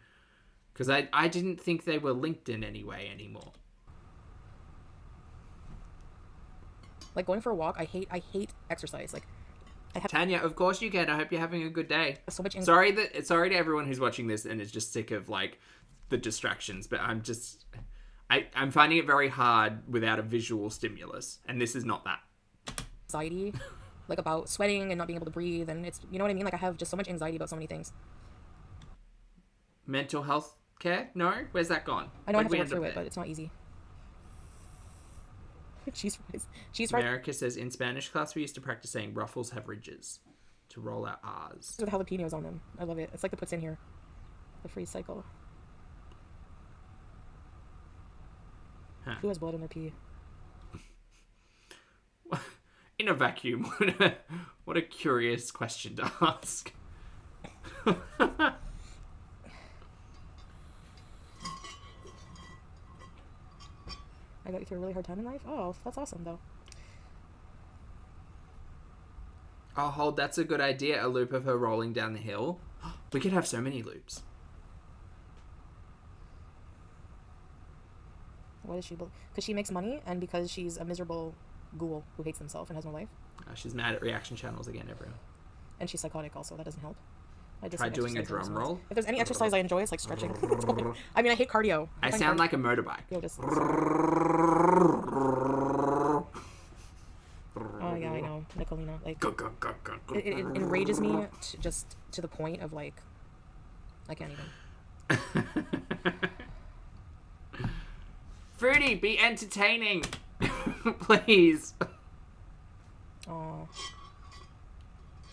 because I didn't think they were linked in any way anymore. Like going for a walk, I hate exercise. Like Tanya, of course you can. I hope you're having a good day. so much. Sorry to everyone who's watching this and is just sick of like the distractions, but I'm finding it very hard without a visual stimulus, and this is not that. Anxiety, like about sweating and not being able to breathe, and it's, you know what I mean. Like I have just so much anxiety about so many things. Mental health care? No, where's that gone? I know I Where'd have to we work end through up it, there? but it's not easy. Cheese fries. America says in Spanish class we used to practice saying ruffles have ridges to roll out R's. With jalapenos on them. I love it. It's like the puts in here. The freeze cycle. Huh. Who has blood in their pee? In a vacuum, what a curious question to ask. I got you through a really hard time in life? Oh, that's awesome, though. Oh, hold, that's a good idea. A loop of her rolling down the hill. We could have so many loops. What is she? Because she makes money, and because she's a miserable ghoul who hates himself and has no life. She's mad at reaction channels again, everyone. And she's psychotic also. That doesn't help. I Try dislike doing a exercise drum every roll. If there's any exercise I enjoy, it's like stretching. I mean, I hate cardio. I sound like a motorbike. Yo, just... Oh, yeah, I know. Nicolina. Like, it enrages me just to the point of, like, I can't even. Fruity, be entertaining. Please. Oh.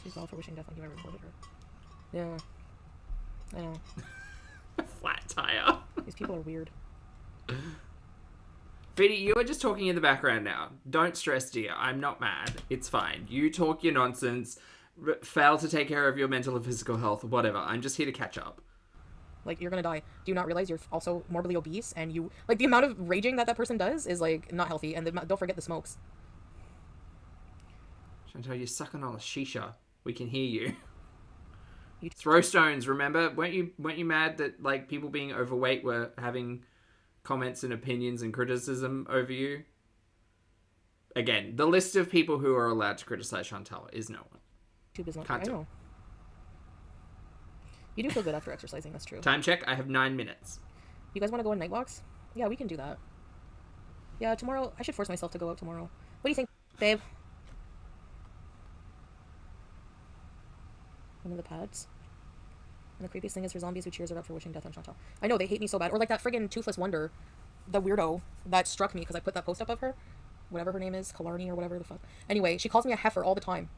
She's all for wishing death on you. I reported her. Yeah. I know. Flat tire. These people are weird. Fruity, you are just talking in the background now. Don't stress, dear. I'm not mad. It's fine. You talk your nonsense. Fail to take care of your mental and physical health. Whatever. I'm just here to catch up. Like, you're gonna die. Do you not realize you're also morbidly obese, and you, like, the amount of raging that person does is, like, not healthy, and don't forget the smokes. Chantal, you're sucking on a shisha. We can hear you. Throw stones, remember? Weren't you mad that, like, people being overweight were having comments and opinions and criticism over you? Again, the list of people who are allowed to criticize Chantal is no one. YouTube is not. Can't I do. know. You do feel good after exercising, that's true. Time check, I have 9 minutes. You guys want to go on night walks? Yeah, we can do that. Yeah, tomorrow, I should force myself to go out tomorrow. What do you think, babe? One of the pads. And the creepiest thing is her zombies who cheers her up for wishing death on Chantal. I know, they hate me so bad. Or like that friggin' Toothless Wonder, the weirdo that struck me because I put that post up of her. Whatever her name is, Killarney or whatever the fuck. Anyway, she calls me a heifer all the time.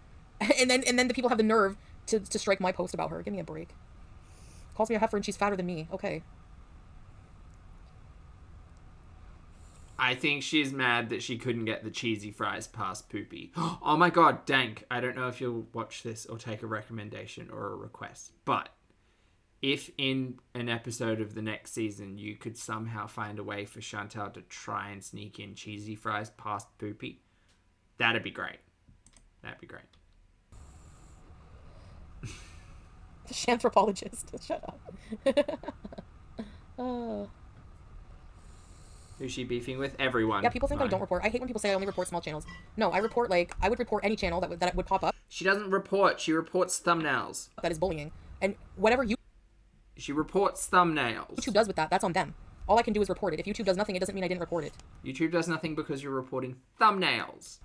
and then the people have the nerve to strike my post about her. Give me a break. Calls me a heifer and she's fatter than me. Okay. I think she's mad that she couldn't get the cheesy fries past Poopy. Oh my god, Dank. I don't know if you'll watch this or take a recommendation or a request, but if in an episode of the next season you could somehow find a way for Chantal to try and sneak in cheesy fries past Poopy, that'd be great. That'd be great. The Shanthropologist. Shut up. Who's she beefing with? Everyone. Yeah, people think I Mine. don't report. I hate when people say I only report small channels. No, I report, like, I would report any channel that would pop up She doesn't report. She reports thumbnails. that is bullying. And whatever She reports thumbnails. YouTube does with that, that's on them. All I can do is report it. If YouTube does nothing, it doesn't mean I didn't report it. YouTube does nothing because you're reporting thumbnails.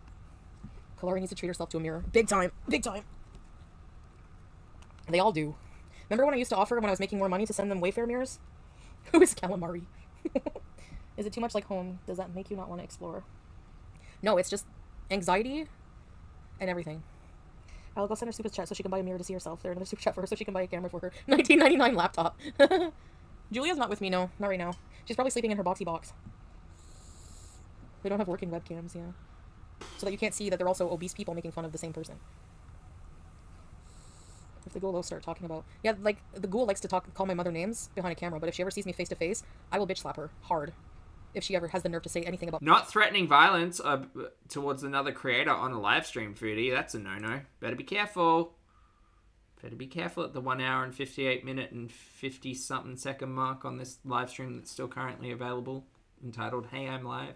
Kalari needs to treat herself to a mirror. Big time. Big time. They all do. Remember when I used to offer when I was making more money to send them Wayfair mirrors? Who is calamari? Is it too much like home? Does that make you not want to explore? No, it's just anxiety and everything. I'll go send her super chat so she can buy a mirror to see herself. There, another super chat for her so she can buy a camera for her $19.99 laptop. Julia's not with me, no. Not right now. She's probably sleeping in her boxy box. They don't have working webcams, yeah. So that you can't see that they're also obese people making fun of the same person. If the ghoul start talking about... Yeah, like, the ghoul likes to call my mother names behind a camera, but if she ever sees me face to face, I will bitch slap her hard. If she ever has the nerve to say anything about... Not threatening violence towards another creator on a live stream, Foodie. That's a no-no. Better be careful. Better be careful at the 1 hour and 58 minute and 50-something second mark on this live stream that's still currently available, entitled Hey, I'm Live.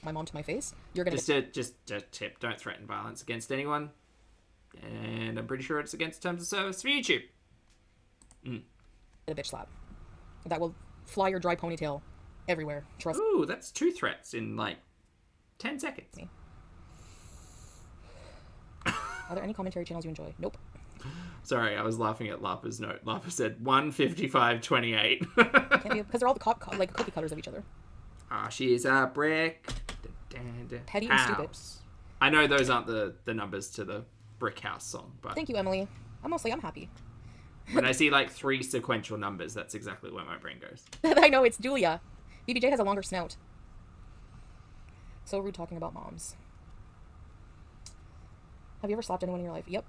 My mom to my face. You're gonna... Just a tip. Don't threaten violence against anyone. And I'm pretty sure it's against terms of service for YouTube. A bitch slap. That will fly your dry ponytail everywhere. Trust me. Ooh, that's 2 threats in, like, 10 seconds. Are there any commentary channels you enjoy? Nope. Sorry, I was laughing at Lapa's note. Lapa said 155.28. Can't be... Because they're all the like cookie cutters of each other. Ah, she's a brick. Petty and stupid. I know those aren't the numbers to the Brick House song, but... Thank you, Emily. I'm happy. When I see, like, 3 sequential numbers, that's exactly where my brain goes. I know, it's Julia. BBJ has a longer snout. So rude talking about moms. Have you ever slapped anyone in your life? Yep.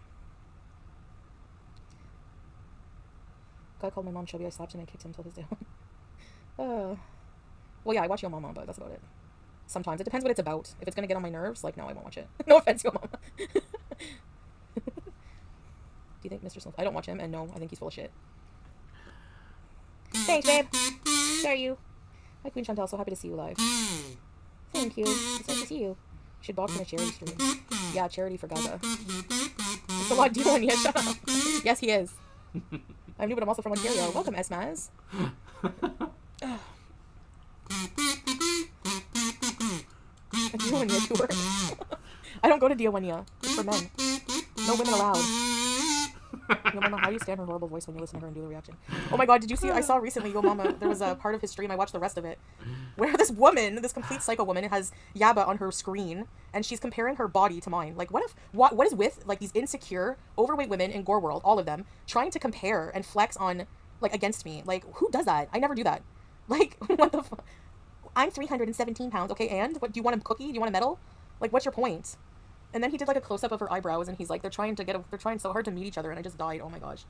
Guy called my mom chubby. I slapped him and kicked him until his day. Well, yeah, I watch Yo Mama, but that's about it. Sometimes. It depends what it's about. If it's going to get on my nerves, like, no, I won't watch it. No offense, Yo Mama. Do you think Mr. Smith... I don't watch him, and no, I think he's full of shit. Thanks, babe. How are you? Hi, Queen Chantel. So happy to see you live. Thank you. It's nice to see you. You should box in a charity stream. Yeah, charity for Gaza. It's a lot dealing. Yeah, shut up. Yes, he is. I'm new, but I'm also from Ontario. Welcome, Esmaz. A Diawanya tour. I don't go to Diawanya. It's for men. No women allowed. Yo Mama, how do you stand her horrible voice when you listen to her and do the reaction? Oh my god, did you see? I saw recently Yo Mama, there was a part of his stream, I watched the rest of it, where this woman, this complete psycho woman, has Yaba on her screen, and she's comparing her body to mine. Like, what is with, like, these insecure, overweight women in Gore World, all of them, trying to compare and flex on, like, against me? Like, who does that? I never do that. Like, what the fuck? I'm 317 pounds, okay, and? What, do you want a cookie? Do you want a medal? Like, what's your point? And then he did, like, a close-up of her eyebrows, and he's like, they're trying so hard to meet each other, and I just died. Oh my gosh.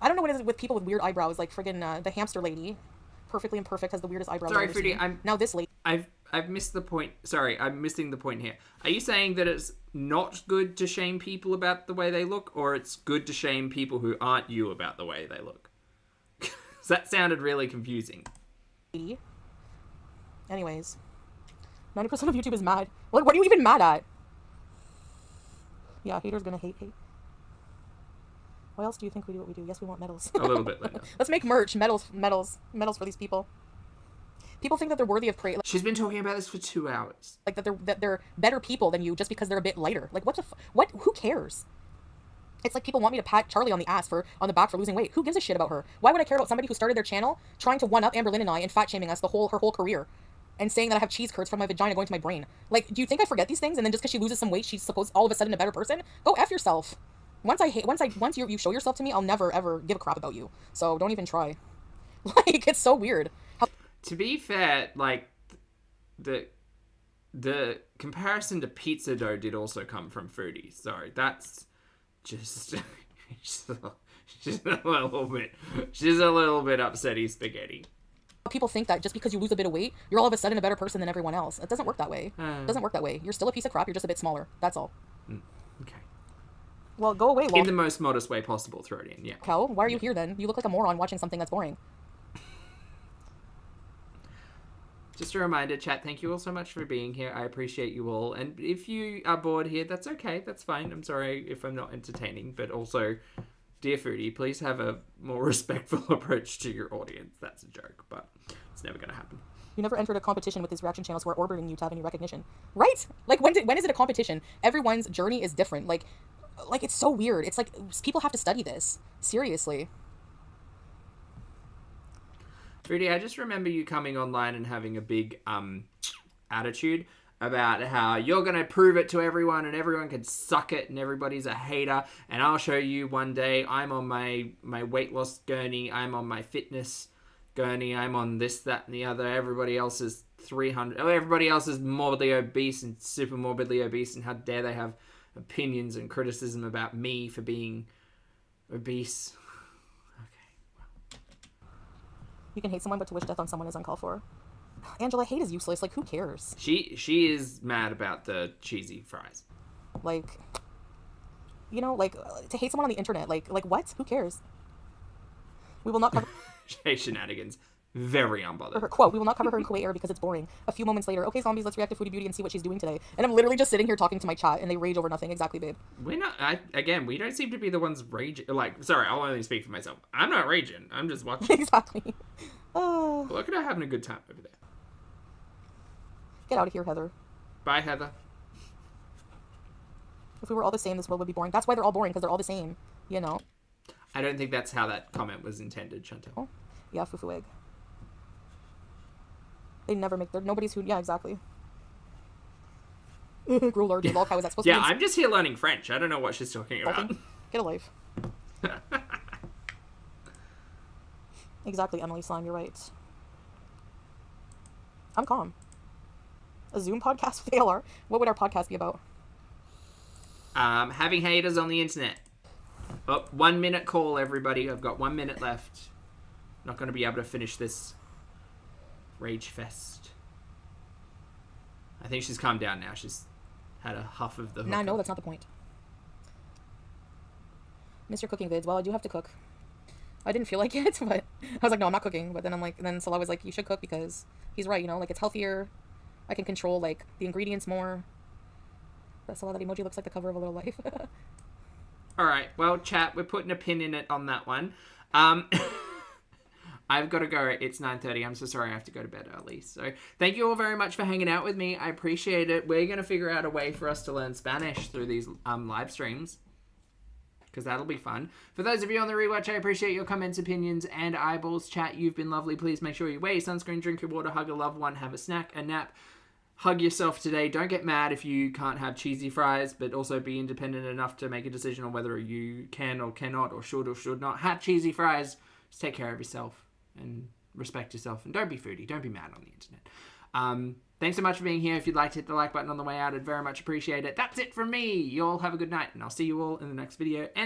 I don't know what it is with people with weird eyebrows, like friggin' the hamster lady, perfectly imperfect, has the weirdest eyebrows. Sorry, Foodie, now this lady. I've missed the point. Sorry, I'm missing the point here. Are you saying that it's not good to shame people about the way they look, or it's good to shame people who aren't you about the way they look? That sounded really confusing. Anyways, 90% of YouTube is mad. Like, what are you even mad at? Yeah, haters gonna hate. Why else do you think we do what we do? Yes, we want medals. A little bit later. Let's make merch. Medals for these people. People think that they're worthy of praise. She's been talking about this for 2 hours. Like, that they're better people than you just because they're a bit lighter. Like, who cares? It's like people want me to pat Charlie on the back for losing weight. Who gives a shit about her? Why would I care about somebody who started their channel trying to one-up Amberlynn and I and fat-shaming us her whole career? And saying that I have cheese curds from my vagina going to my brain. Like, do you think I forget these things? And then just because she loses some weight, she's supposed all of a sudden a better person? Go F yourself. Once you show yourself to me, I'll never ever give a crap about you. So don't even try. Like, it's so weird. To be fair, like, the comparison to pizza dough did also come from Foodie. Sorry, that's just she's a little bit upsetty spaghetti. People think that just because you lose a bit of weight, you're all of a sudden a better person than everyone else. It doesn't work that way. It doesn't work that way. You're still a piece of crap. You're just a bit smaller. That's all. Okay. Well, go away, Lol. In the most modest way possible, throw it in, yeah. Cow, why are you here then? You look like a moron watching something that's boring. Just a reminder, chat, thank you all so much for being here. I appreciate you all. And if you are bored here, that's okay. That's fine. I'm sorry if I'm not entertaining. But also, dear Foodie, please have a more respectful approach to your audience. That's a joke, but it's never going to happen. You never entered a competition with these reaction channels who are orbiting you to have any recognition. Right? Like, when is it a competition? Everyone's journey is different. Like, it's so weird. It's like, people have to study this. Seriously. Foodie, I just remember you coming online and having a big attitude about how you're going to prove it to everyone and everyone can suck it and everybody's a hater. And I'll show you one day. I'm on my weight loss gurney. I'm on my fitness gurney. I'm on this, that, and the other. Everybody else is 300. Oh, everybody else is morbidly obese and super morbidly obese, and how dare they have opinions and criticism about me for being obese. You can hate someone, but to wish death on someone is uncalled for. Angela, hate is useless. Like, who cares? She is mad about the cheesy fries. Like, you know, like, to hate someone on the internet. Like what? Who cares? We will not cover... Hey, shenanigans. Very unbothered. Her quote, we will not cover her in Kuwait era because it's boring. A few moments later, okay, zombies, let's react to Foodie Beauty and see what she's doing today. And I'm literally just sitting here talking to my chat, and they rage over nothing. Exactly, babe. We're not... again, we don't seem to be the ones raging... Like, sorry, I'll only speak for myself. I'm not raging. I'm just watching. Exactly. Look at her having a good time over there. Get out of here, Heather. Bye, Heather. If we were all the same, this world would be boring. That's why they're all boring, because they're all the same, you know? I don't think that's how that comment was intended, Chantal. Oh, yeah, fufu egg. They never make... Nobody's who... Yeah, exactly. Gruel orgy. Lol, how is that supposed to be... Yeah, I'm just here learning French. I don't know what she's talking about. Get a life. Exactly, Emily Slime, you're right. I'm calm. A Zoom podcast with ALR? What would our podcast be about? Having haters on the internet. Oh, 1 minute call, everybody. I've got 1 minute left. Not going to be able to finish this rage fest. I think she's calmed down now. She's had a huff of the hookah. Nah, no, that's not the point. Miss your cooking vids. Well, I do have to cook. I didn't feel like it, but I was like, no, I'm not cooking. But then I'm like, and then Salah was like, you should cook because he's right, you know, like it's healthier. I can control like the ingredients more. But Salah, that emoji looks like the cover of A Little Life. All right, well, chat, we're putting a pin in it on that one. I've got to go. It's 9:30. I'm so sorry I have to go to bed early. So thank you all very much for hanging out with me. I appreciate it. We're going to figure out a way for us to learn Spanish through these live streams, because that'll be fun. For those of you on the rewatch, I appreciate your comments, opinions, and eyeballs. Chat, you've been lovely. Please make sure you wear your sunscreen, drink your water, hug a loved one, have a snack, a nap. Hug yourself today. Don't get mad if you can't have cheesy fries, but also be independent enough to make a decision on whether you can or cannot or should not have cheesy fries. Just take care of yourself and respect yourself. And don't be foodie. Don't be mad on the internet. Thanks so much for being here. If you'd like to hit the like button on the way out, I'd very much appreciate it. That's it from me. You all have a good night, and I'll see you all in the next video. And